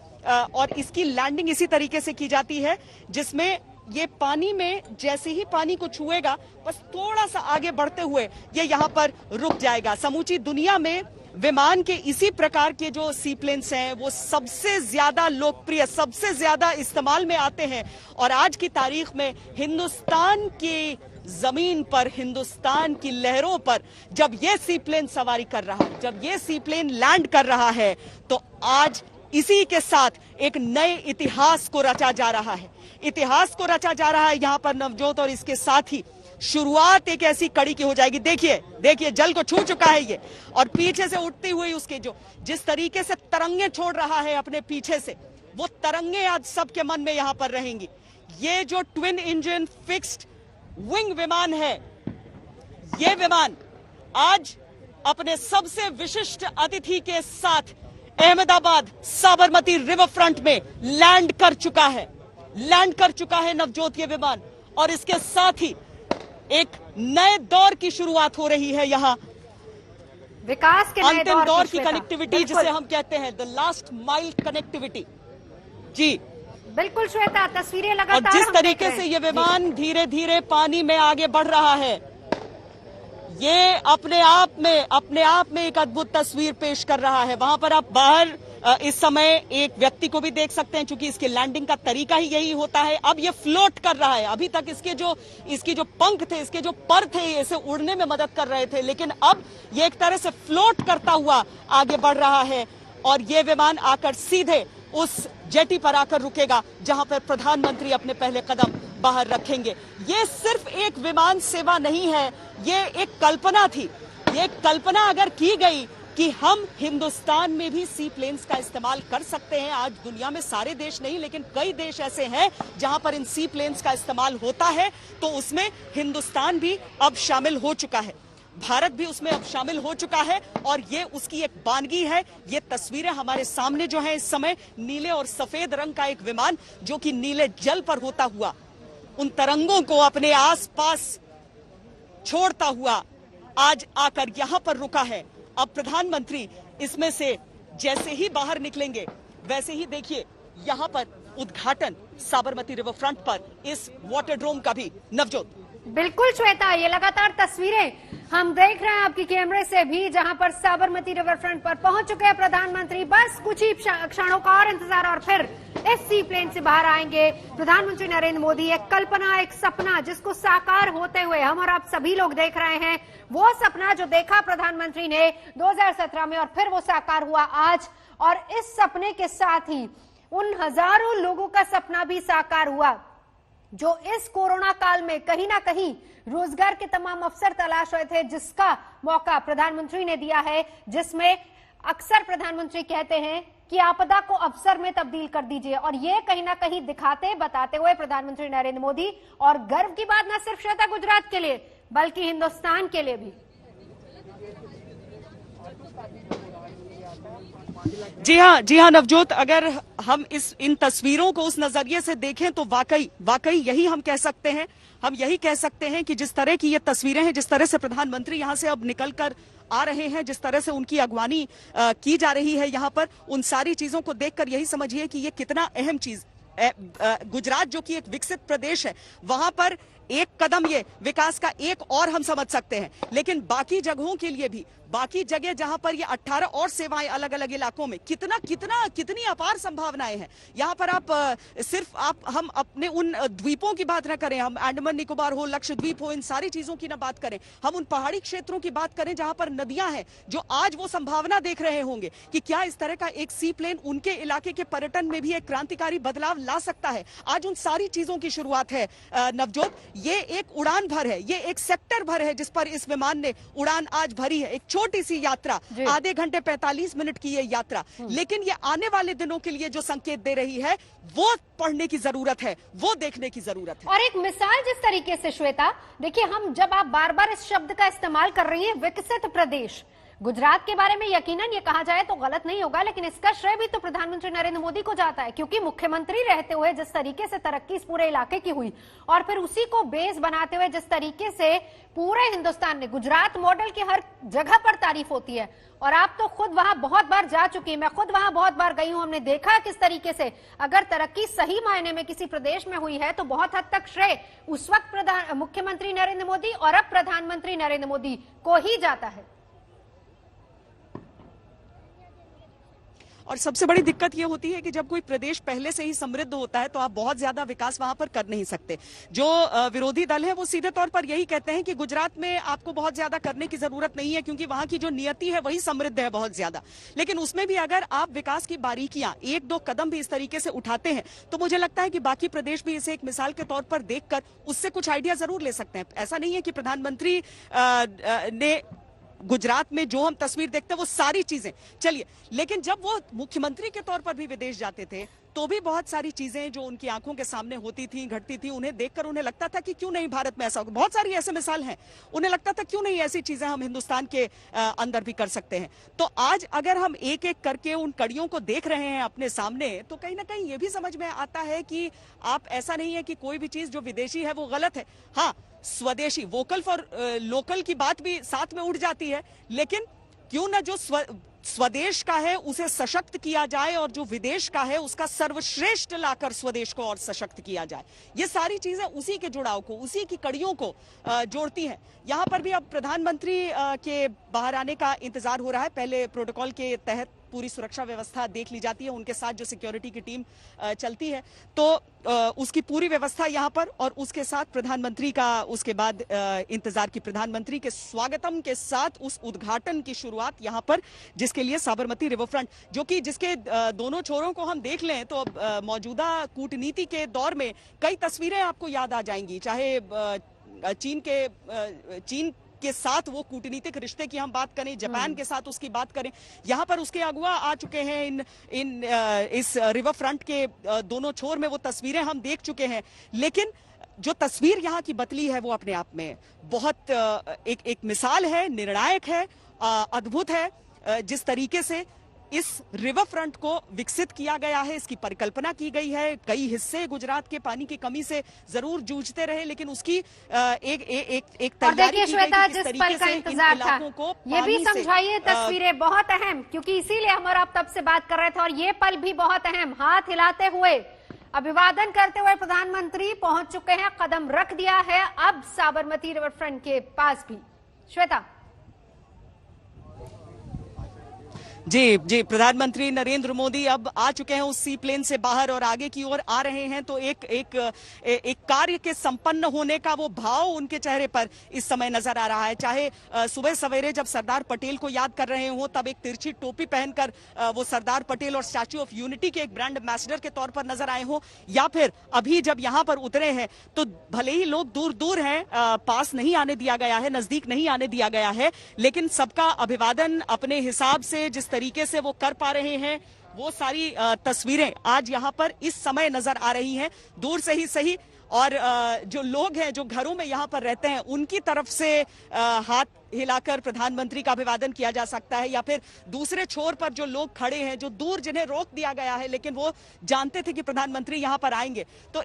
और इसकी लैंडिंग इसी तरीके से की जाती है जिसमें ये पानी में जैसे ही पानी को छुएगा बस थोड़ा सा आगे बढ़ते हुए ये यहां पर रुक जाएगा। समूची दुनिया में विमान के इसी प्रकार के जो सी प्लेन्स हैं वो सबसे ज्यादा लोकप्रिय, सबसे ज्यादा इस्तेमाल में आते हैं। और आज की तारीख में हिंदुस्तान की जमीन पर, हिंदुस्तान की लहरों पर जब ये सी प्लेन सवारी कर रहा है, जब ये सी प्लेन लैंड कर रहा है, तो आज इसी के साथ एक नए इतिहास को रचा जा रहा है। इतिहास को रचा जा रहा है यहां पर नवजोत, और इसके साथ ही शुरुआत एक ऐसी कड़ी की हो जाएगी। देखिए जल को छू चुका है ये, और पीछे से उठती हुई उसके जिस तरीके से तरंगे छोड़ रहा है अपने पीछे से, वो तरंगे आज सबके मन में यहां पर रहेंगी। ये जो ट्विन इंजन फिक्स्ड विंग विमान है, ये विमान आज अपने सबसे विशिष्ट अतिथि के साथ अहमदाबाद साबरमती रिवर फ्रंट में लैंड कर चुका है नवजोत ये विमान। और इसके साथ ही एक नए दौर की शुरुआत हो रही है यहाँ, विकास के अंतिम दौर की कनेक्टिविटी जिसे हम कहते हैं द लास्ट माइल कनेक्टिविटी। जी बिल्कुल श्वेता, तस्वीरें लगातार और जिस तरीके से ये विमान धीरे धीरे पानी में आगे बढ़ रहा है, ये अपने आप में एक अद्भुत तस्वीर पेश कर रहा है। वहां पर आप बाहर इस समय एक व्यक्ति को भी देख सकते हैं, क्योंकि इसके लैंडिंग का तरीका ही यही होता है। अब ये फ्लोट कर रहा है। अभी तक इसके जो पंख थे, इसके जो पर थे, इसे उड़ने में मदद कर रहे थे, लेकिन अब ये एक तरह से फ्लोट करता हुआ आगे बढ़ रहा है। और ये विमान आकर सीधे उस जेटी पर आकर रुकेगा जहां पर प्रधानमंत्री अपने पहले कदम बाहर रखेंगे। ये सिर्फ एक विमान सेवा नहीं है, ये एक कल्पना थी। ये कल्पना अगर की गई कि हम हिंदुस्तान में भी सी प्लेन्स का इस्तेमाल कर सकते हैं। आज दुनिया में सारे देश नहीं, लेकिन कई देश ऐसे हैं जहां पर इन सी प्लेन्स का इस्तेमाल होता है, तो उसमें हिंदुस्तान भी अब शामिल हो चुका है, भारत भी उसमें अब शामिल हो चुका है। और ये उसकी एक बानगी है। ये तस्वीरें हमारे सामने जो है इस समय, नीले और सफेद रंग का एक विमान जो कि नीले जल पर होता हुआ उन तरंगों को अपने आसपास छोड़ता हुआ आज आकर यहां पर रुका है। अब प्रधानमंत्री इसमें से जैसे ही बाहर निकलेंगे, वैसे ही देखिए यहां पर उद्घाटन साबरमती रिवर फ्रंट पर इस वाटरड्रोम का भी। नवजोत बिल्कुल श्वेता, ये लगातार तस्वीरें हम देख रहे हैं आपकी कैमरे से भी, जहां पर साबरमती रिवर फ्रंट पर पहुंच चुके हैं प्रधानमंत्री। बस कुछ ही क्षणों का और इंतजार और फिर इस सी प्लेन से बाहर आएंगे प्रधानमंत्री नरेंद्र मोदी। एक कल्पना, एक सपना जिसको साकार होते हुए हम और आप सभी लोग देख रहे हैं, वो सपना जो देखा प्रधानमंत्री ने 2017 में और फिर वो साकार हुआ आज। और इस सपने के साथ ही उन हजारों लोगों का सपना भी साकार हुआ जो इस कोरोना काल में कहीं ना कहीं रोजगार के तमाम अवसर तलाश रहे थे, जिसका मौका प्रधानमंत्री ने दिया है। जिसमें अक्सर प्रधानमंत्री कहते हैं कि आपदा को अवसर में तब्दील कर दीजिए, और ये कहीं ना कहीं दिखाते बताते हुए प्रधानमंत्री नरेंद्र मोदी। और गर्व की बात न सिर्फ श्वेता गुजरात के लिए बल्कि हिंदुस्तान के लिए भी। जी हाँ नवजोत, अगर हम इन तस्वीरों को उस नजरिए से देखें तो वाकई यही हम कह सकते हैं। हम यही कह सकते हैं कि जिस तरह की ये तस्वीरें हैं, जिस तरह से प्रधानमंत्री यहां से अब निकलकर आ रहे हैं, जिस तरह से उनकी अगवानी की जा रही है यहां पर, उन सारी चीजों को देखकर यही समझिए कि ये कितना अहम चीज गुजरात जो कि एक विकसित प्रदेश है, वहां पर एक कदम ये विकास का एक और हम समझ सकते हैं। लेकिन बाकी जगहों के लिए भी, बाकी जगह जहां पर ये 18 और सेवाएं अलग अलग इलाकों में, कितनी अपार संभावनाएं हैं। यहां पर हम अपने उन द्वीपों की बात ना करें, हम अंडमान निकोबार हो, लक्षद्वीप हो, इन सारी चीजों की ना बात करें, हम उन पहाड़ी क्षेत्रों की बात करें जहां पर नदियां हैं, जो आज वो संभावना देख रहे होंगे कि क्या इस तरह का एक सी प्लेन उनके इलाके के पर्यटन में भी एक क्रांतिकारी बदलाव ला सकता है। आज उन सारी चीजों की शुरुआत है नवजोत। ये एक उड़ान भर है, ये एक सेक्टर भर है जिस पर इस विमान ने उड़ान आज भरी है। एक छोटी सी यात्रा, आधे घंटे 45 मिनट की ये यात्रा, लेकिन ये आने वाले दिनों के लिए जो संकेत दे रही है वो पढ़ने की जरूरत है, वो देखने की जरूरत है। और एक मिसाल जिस तरीके से श्वेता, देखिए, हम जब आप बार बार इस शब्द का इस्तेमाल कर रही हैं, विकसित प्रदेश, गुजरात के बारे में यकीनन ये कहा जाए तो गलत नहीं होगा, लेकिन इसका श्रेय भी तो प्रधानमंत्री नरेंद्र मोदी को जाता है, क्योंकि मुख्यमंत्री रहते हुए जिस तरीके से तरक्की इस पूरे इलाके की हुई, और फिर उसी को बेस बनाते हुए जिस तरीके से पूरे हिंदुस्तान में गुजरात मॉडल की हर जगह पर तारीफ होती है। और आप तो खुद वहां बहुत बार जा चुकी हैं, मैं खुद वहां बहुत बार गई हूं, हमने देखा किस तरीके से अगर तरक्की सही मायने में किसी प्रदेश में हुई है तो बहुत हद तक श्रेय उस वक्त मुख्यमंत्री नरेंद्र मोदी और अब प्रधानमंत्री नरेंद्र मोदी को ही जाता है। और सबसे बड़ी दिक्कत यह होती है कि जब कोई प्रदेश पहले से ही समृद्ध होता है तो आप बहुत ज्यादा विकास वहां पर कर नहीं सकते। जो विरोधी दल है वो सीधे तौर पर यही कहते हैं कि गुजरात में आपको बहुत ज्यादा करने की जरूरत नहीं है, क्योंकि वहां की जो नियति है वही समृद्ध है बहुत ज्यादा। लेकिन उसमें भी अगर आप विकास की बारीकियां, एक दो कदम भी इस तरीके से उठाते हैं तो मुझे लगता है कि बाकी प्रदेश भी इसे एक मिसाल के तौर पर देखकर उससे कुछ आइडिया जरूर ले सकते हैं। ऐसा नहीं है कि प्रधानमंत्री ने गुजरात में जो हम तस्वीर देखते हैं वो सारी चीजें चलिए, लेकिन जब वो मुख्यमंत्री के तौर पर भी विदेश जाते थे तो भी बहुत सारी चीजें जो उनकी आंखों के सामने होती थी, घटती थी, उन्हें देखकर उन्हें लगता था कि क्यों नहीं भारत में ऐसा होगा। बहुत सारी ऐसे मिसाल हैं, उन्हें लगता था क्यों नहीं ऐसी चीजें हम हिंदुस्तान के अंदर भी कर सकते हैं। तो आज अगर हम एक एक करके उन कड़ियों को देख रहे हैं अपने सामने, तो कहीं ना कहीं ये भी समझ में आता है कि आप, ऐसा नहीं है कि कोई भी चीज जो विदेशी है वो गलत है। हाँ, स्वदेशी, वोकल फॉर लोकल की बात भी साथ में उठ जाती है, लेकिन क्यों ना जो स्वदेश का है उसे सशक्त किया जाए और जो विदेश का है उसका सर्वश्रेष्ठ लाकर स्वदेश को और सशक्त किया जाए। ये सारी चीजें उसी के जुड़ाव को, उसी की कड़ियों को जोड़ती हैं। यहाँ पर भी अब प्रधानमंत्री के बाहर आने का इंतजार हो रहा है। पहले प्रोटोकॉल के तहत पूरी सुरक्षा व्यवस्था देख ली जाती है, उनके साथ जो सिक्योरिटी की टीम चलती है, तो उसकी पूरी व्यवस्था यहाँ पर, और उसके साथ प्रधानमंत्री का उसके बाद इंतजार की, प्रधानमंत्री के स्वागतम के साथ उस उद्घाटन की शुरुआत यहाँ पर, जिसके लिए साबरमती रिवर फ्रंट, जो कि जिसके दोनों छोरों को हम देख लें तो मौजूदा कूटनीति के दौर में कई तस्वीरें आपको याद आ जाएंगी, चाहे चीन के साथ वो कूटनीतिक रिश्ते की हम बात करें, जापान के साथ उसकी बात करें, यहाँ पर उसके अगुवा आ चुके हैं इस रिवर फ्रंट के दोनों छोर में, वो तस्वीरें हम देख चुके हैं। लेकिन जो तस्वीर यहाँ की बदली है वो अपने आप में बहुत एक मिसाल है, निर्णायक है, अद्भुत है। जिस तरीके से इस रिवर फ्रंट को विकसित किया गया है, इसकी परिकल्पना की गई है। कई हिस्से गुजरात के पानी की कमी से जरूर जूझते रहे, लेकिन उसकी एक तैयारी की गई कि किस तरीके से इन इलाकों को ये भी समझाइए। तस्वीरें बहुत अहम, क्योंकि इसीलिए हम और आप तब से बात कर रहे थे, और ये पल भी बहुत अहम। हाथ हिलाते हुए, अभिवादन करते हुए प्रधानमंत्री पहुंच चुके हैं, कदम रख दिया है अब साबरमती रिवर फ्रंट के पास भी। श्वेता जी, प्रधानमंत्री नरेंद्र मोदी अब आ चुके हैं उस सी प्लेन से बाहर और आगे की ओर आ रहे हैं। तो एक कार्य के संपन्न होने का वो भाव उनके चेहरे पर इस समय नजर आ रहा है। चाहे सुबह सवेरे जब सरदार पटेल को याद कर रहे हो तब एक तिरछी टोपी पहनकर वो सरदार पटेल और स्टैच्यू ऑफ यूनिटी के एक ब्रांड एम्बेसडर के तौर पर नजर आए हो, या फिर अभी जब यहाँ पर उतरे हैं तो भले ही लोग दूर दूर हैं, पास नहीं आने दिया गया है, नजदीक नहीं आने दिया गया है, लेकिन सबका अभिवादन अपने हिसाब से जिस तरीके से वो कर पा रहे हैं, वो सारी तस्वीरें आज यहाँ पर इस समय नजर आ रही हैं, दूर से ही सही। और जो लोग हैं जो घरों में यहाँ पर रहते हैं उनकी तरफ से हाथ हिलाकर प्रधानमंत्री का अभिवादन किया जा सकता है, या फिर दूसरे छोर पर जो लोग खड़े हैं, जो दूर, जिन्हें रोक दिया गया है लेकिन वो जानते थे कि प्रधानमंत्री यहां पर आएंगे, तो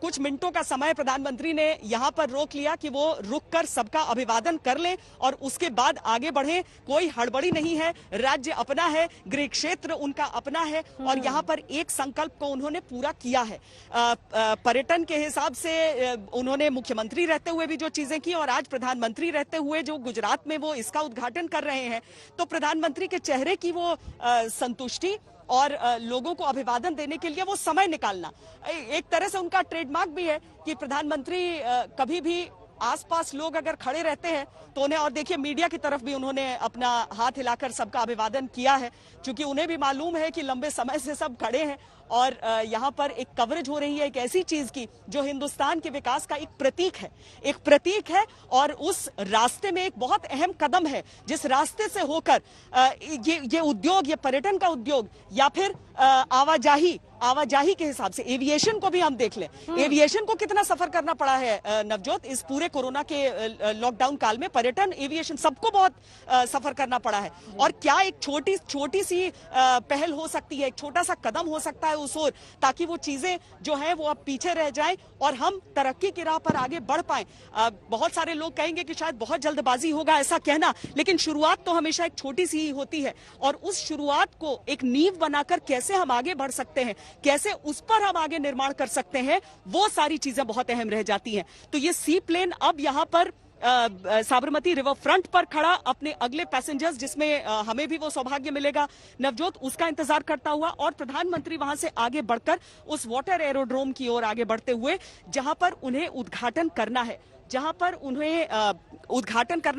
कुछ मिनटों का समय प्रधानमंत्री ने यहां पर रोक लिया कि वो रुककर सबका अभिवादन कर लें और उसके बाद आगे बढ़े। कोई हड़बड़ी नहीं है, राज्य अपना है, गृह क्षेत्र उनका अपना है और यहां पर एक संकल्प को उन्होंने पूरा किया है। पर्यटन के हिसाब से उन्होंने मुख्यमंत्री रहते हुए भी जो चीजें की और आज प्रधानमंत्री रहते हुए जो गुजरात में वो इसका उद्घाटन कर रहे हैं, तो प्रधानमंत्री के चेहरे की वो संतुष्टि और लोगों को अभिवादन देने के लिए वो समय निकालना एक तरह से उनका ट्रेडमार्क भी है कि प्रधानमंत्री कभी भी आसपास लोग अगर खड़े रहते हैं तो उन्हें, और देखिए मीडिया की तरफ भी उन्होंने अपना हाथ हिलाकर सबका अभिवादन किया है, क्योंकि उन्हें भी मालूम है कि लंबे समय से सब खड़े हैं और यहाँ पर एक कवरेज हो रही है एक ऐसी चीज की जो हिंदुस्तान के विकास का एक प्रतीक है और उस रास्ते में एक बहुत अहम कदम है, जिस रास्ते से होकर ये उद्योग, ये पर्यटन का उद्योग या फिर आवाजाही के हिसाब से एविएशन को भी हम देख लें, एविएशन को कितना सफर करना पड़ा है नवजोत, इस पूरे कोरोना के लॉकडाउन काल में पर्यटन, एविएशन सबको बहुत सफर करना पड़ा है। और क्या एक छोटी सी पहल हो सकती है, एक छोटा सा कदम हो सकता है उस ओर, ताकि वो चीजें जो है वो अब पीछे रह जाएं और हम तरक्की की राह पर आगे बढ़ पाएं। बहुत सारे लोग कहेंगे कि शायद बहुत जल्दबाजी होगा ऐसा कहना, लेकिन शुरुआत तो हमेशा एक छोटी सी ही होती है और उस शुरुआत को एक नींव बनाकर कैसे हम आगे बढ़ सकते हैं, कैसे उस पर हम आगे निर्माण कर सकते हैं, वो सारी चीजें बहुत अहम रह जाती हैं। तो ये सी प्लेन अब यहाँ पर साबरमती रिवर फ्रंट पर खड़ा अपने अगले पैसेंजर्स, जिसमें हमें भी वो सौभाग्य मिलेगा नवजोत, उसका इंतजार करता हुआ और प्रधानमंत्री वहां से आगे बढ़कर उस वाटर एरोड्रोम की ओर आगे बढ़ते हुए जहां पर उन्हें उद्घाटन करना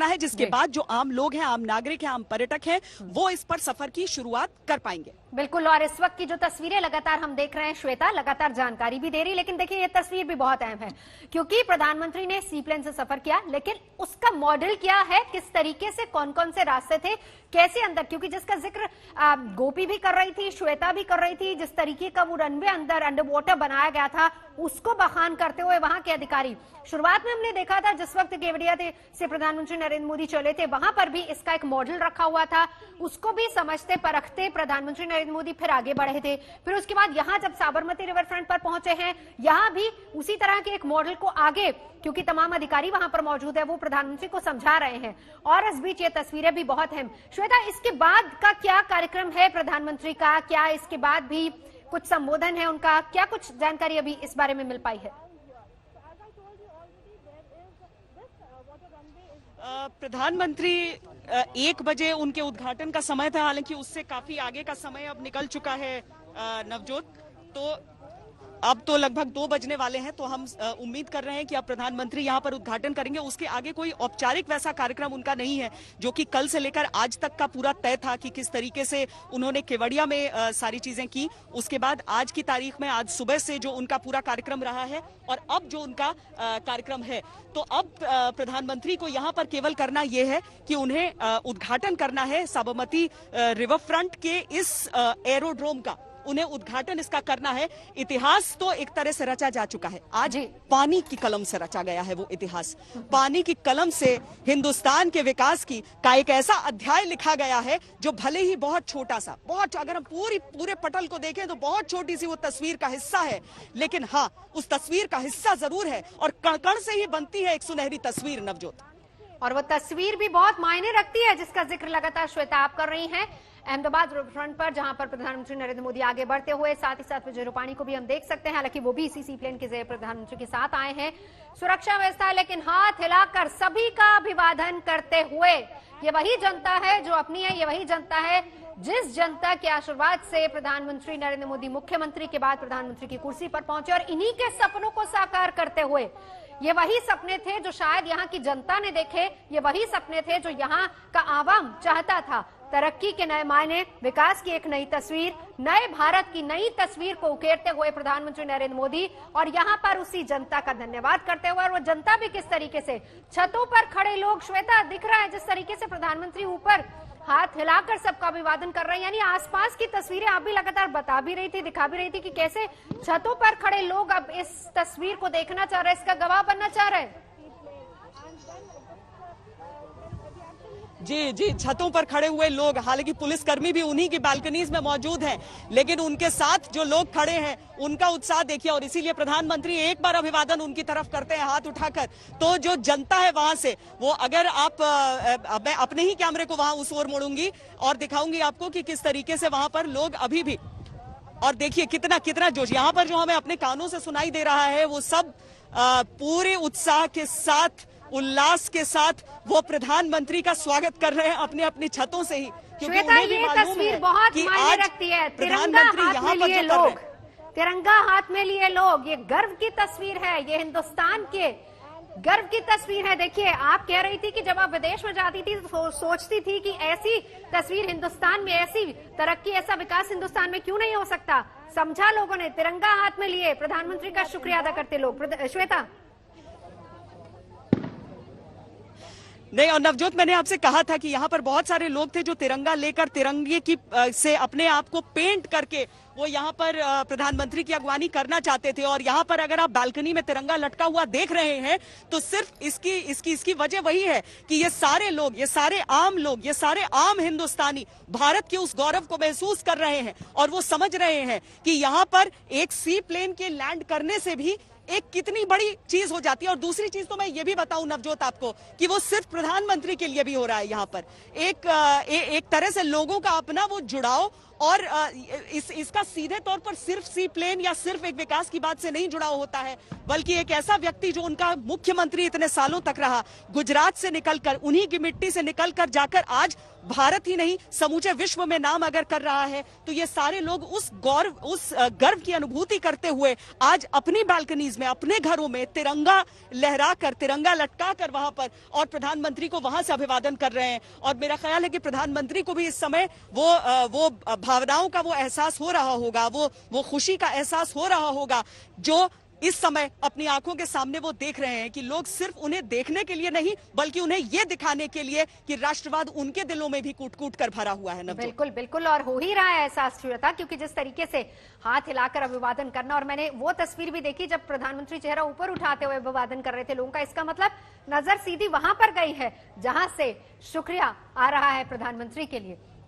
है, जिसके बाद जो आम लोग हैं, आम नागरिक हैं, आम पर्यटक हैं, वो इस पर सफर की शुरुआत कर पाएंगे। बिल्कुल, और इस वक्त की जो तस्वीरें लगातार हम देख रहे हैं, श्वेता लगातार जानकारी भी दे रही, लेकिन देखिए ये तस्वीर भी बहुत अहम है क्योंकि प्रधानमंत्री ने सी प्लेन से सफर किया, लेकिन उसका मॉडल क्या है, किस तरीके से, कौन कौन से रास्ते थे, कैसे अंदर, क्योंकि जिसका जिक्र गोपी भी कर रही थी, श्वेता भी कर रही थी, जिस तरीके का वो रनवे अंडर वाटर बनाया गया था उसको बखान करते हुए वहां के अधिकारी, शुरुआत में हमने देखा था जिस वक्त केवड़िया से प्रधानमंत्री नरेंद्र मोदी चले थे वहां पर भी इसका एक मॉडल रखा हुआ था, उसको भी समझते परखते प्रधानमंत्री नरेंद्र मोदी फिर आगे बढ़े थे। फिर उसके बाद यहां जब साबरमती रिवर फ्रंट पर पहुंचे हैं, यहां भी उसी तरह के एक मॉडल को आगे, क्योंकि तमाम अधिकारी वहां पर मौजूद है, वो प्रधानमंत्री को समझा रहे हैं और इस बीच ये तस्वीरें भी बहुत अहम। श्वेता, इसके बाद का क्या कार्यक्रम है प्रधानमंत्री का, क्या इसके बाद भी कुछ संबोधन है उनका, क्या कुछ जानकारी अभी इस बारे में मिल पाई है? प्रधानमंत्री 1 बजे उनके उद्घाटन का समय था, हालांकि उससे काफी आगे का समय अब निकल चुका है नवजोत, तो अब तो लगभग 2 बजने वाले हैं, तो हम उम्मीद कर रहे हैं कि अब प्रधानमंत्री यहां पर उद्घाटन करेंगे। उसके आगे कोई औपचारिक वैसा कार्यक्रम उनका नहीं है, जो कि कल से लेकर आज तक का पूरा तय था कि किस तरीके से उन्होंने केवड़िया में सारी चीजें की। उसके बाद आज की तारीख में, आज सुबह से जो उनका पूरा कार्यक्रम रहा है और अब जो उनका कार्यक्रम है, तो अब प्रधानमंत्री को यहाँ पर केवल करना यह है कि उन्हें उद्घाटन करना है साबरमती रिवर फ्रंट के इस एरोड्रोम का, उन्हें उद्घाटन इसका करना है। इतिहास तो एक तरह से रचा जा चुका है, आज पानी की कलम से रचा गया है वो इतिहास, पानी की कलम से हिंदुस्तान के विकास का एक ऐसा अध्याय लिखा गया है जो भले ही बहुत छोटा सा, बहुत, अगर हम पूरे पटल को देखें तो बहुत छोटी सी वो तस्वीर का हिस्सा है, लेकिन हाँ, उस तस्वीर का हिस्सा जरूर है और कण कण से ही बनती है एक सुनहरी तस्वीर नवजोत। और वो तस्वीर भी बहुत मायने रखती है जिसका जिक्र लगातार श्वेता आप कर रही हैं, अहमदाबाद फ्रंट पर, जहां पर प्रधानमंत्री नरेंद्र मोदी आगे बढ़ते हुए, साथ ही साथ विजय रूपाणी को भी हम देख सकते हैं, हालांकि वो भी इसी सी प्लेन के जरिए प्रधानमंत्री के साथ आए हैं। सुरक्षा व्यवस्था लेकिन हाथ हिलाकर सभी का अभिवादन करते हुए, ये वही जनता है जो अपनी है, ये वही जनता है जिस जनता के आशीर्वाद से प्रधानमंत्री नरेंद्र मोदी मुख्यमंत्री के बाद प्रधानमंत्री की कुर्सी पर पहुंचे और इन्हीं के सपनों को साकार करते हुए, ये वही सपने थे जो शायद यहाँ की जनता ने देखे, ये वही सपने थे जो यहाँ का आवाम चाहता था। तरक्की के नए मायने, विकास की एक नई तस्वीर, नए भारत की नई तस्वीर को उकेरते हुए प्रधानमंत्री नरेंद्र मोदी, और यहाँ पर उसी जनता का धन्यवाद करते हुए, और वो जनता भी किस तरीके से, छतों पर खड़े लोग, श्वेता दिख रहा है जिस तरीके से प्रधानमंत्री ऊपर हाथ हिलाकर सबका अभिवादन कर रहे हैं, यानी आसपास की तस्वीरें आप भी लगातार बता भी रही थी, दिखा भी रही थी कि कैसे छतों पर खड़े लोग अब इस तस्वीर को देखना चाह रहे हैं, इसका गवाह बनना चाह रहे हैं। जी जी, छतों पर खड़े हुए लोग, हालांकि पुलिसकर्मी भी उन्हीं की बालकनीज में मौजूद हैं, लेकिन उनके साथ जो लोग खड़े हैं उनका उत्साह देखिए। और इसीलिए प्रधानमंत्री एक बार अभिवादन उनकी तरफ करते हैं हाथ उठाकर, तो जो जनता है वहां से वो, अगर आप मैं अपने ही कैमरे को वहां उस ओर मोड़ूंगी और दिखाऊंगी आपको कि किस तरीके से वहां पर लोग अभी भी, और देखिए कितना कितना जोश यहाँ पर जो हमें अपने कानों से सुनाई दे रहा है, वो सब पूरे उत्साह के साथ, उल्लास के साथ वो प्रधानमंत्री का स्वागत कर रहे हैं अपनी अपनी छतों से ही, क्योंकि उन्हें भी मालूम तस्वीर बहुत मायने रखती है। तिरंगा हाथ में लिए लोग, तिरंगा हाथ में लिए लोग, ये गर्व की तस्वीर है, ये हिंदुस्तान के गर्व की तस्वीर है। देखिए, आप कह रही थी कि जब आप विदेश में जाती थी तो सोचती थी कि ऐसी तस्वीर हिंदुस्तान में, ऐसी तरक्की, ऐसा विकास हिंदुस्तान में क्यों नहीं हो सकता। समझा लोगों ने, तिरंगा हाथ में लिए प्रधानमंत्री का शुक्रिया अदा करते लोग। श्वेता। नहीं, और नवजोत, मैंने आपसे कहा था कि यहाँ पर बहुत सारे लोग थे जो तिरंगा लेकर, तिरंगे की से अपने आप को पेंट करके वो यहाँ पर प्रधानमंत्री की अगवानी करना चाहते थे। और यहाँ पर अगर आप बालकनी में तिरंगा लटका हुआ देख रहे हैं तो सिर्फ इसकी वजह वही है कि ये सारे लोग, ये सारे आम लोग, ये सारे आम हिंदुस्तानी भारत के उस गौरव को महसूस कर रहे हैं और वो समझ रहे हैं कि यहाँ पर एक सी प्लेन के लैंड करने से भी एक कितनी बड़ी चीज हो जाती है। और दूसरी चीज तो मैं ये भी बताऊं नवजोत आपको कि वो सिर्फ प्रधानमंत्री के लिए भी हो रहा है। यहाँ पर एक तरह से लोगों का अपना वो जुड़ाव, और इसका सीधे तौर पर सिर्फ सी प्लेन या सिर्फ एक विकास की बात से नहीं जुड़ा होता है, बल्कि एक ऐसा व्यक्ति जो उनका मुख्यमंत्री इतने सालों तक रहा, गुजरात से निकलकर, उन्हीं की मिट्टी से निकलकर जाकर आज भारत ही नहीं समूचे विश्व में नाम अगर कर रहा है, तो ये सारे लोग उस गर्व की अनुभूति करते हुए आज अपनी बालकनीज में, अपने घरों में तिरंगा लहराकर, तिरंगा लटकाकर वहां पर, और प्रधानमंत्री को वहां से अभिवादन कर रहे हैं। और मेरा ख्याल है कि प्रधानमंत्री को भी इस समय वो भावनाओं का वो एहसास हो रहा होगा, वो खुशी का एहसास हो रहा होगा जो इस समय अपनी आंखों के सामने वो देख रहे हैं कि लोग सिर्फ उन्हें देखने के लिए नहीं, बल्कि उन्हें ये दिखाने के लिए कि राष्ट्रवाद उनके दिलों में भी कूट कूट कर भरा हुआ है। बिल्कुल बिल्कुल, और हो ही रहा है एहसास श्वेता, क्योंकि जिस तरीके से हाथ हिलाकर अभिवादन करना, और मैंने वो तस्वीर भी देखी जब प्रधानमंत्री चेहरा ऊपर उठाते हुए अभिवादन कर रहे थे लोगों का, इसका मतलब नजर सीधी वहां पर गई है जहां से शुक्रिया आ रहा है प्रधानमंत्री के लिए।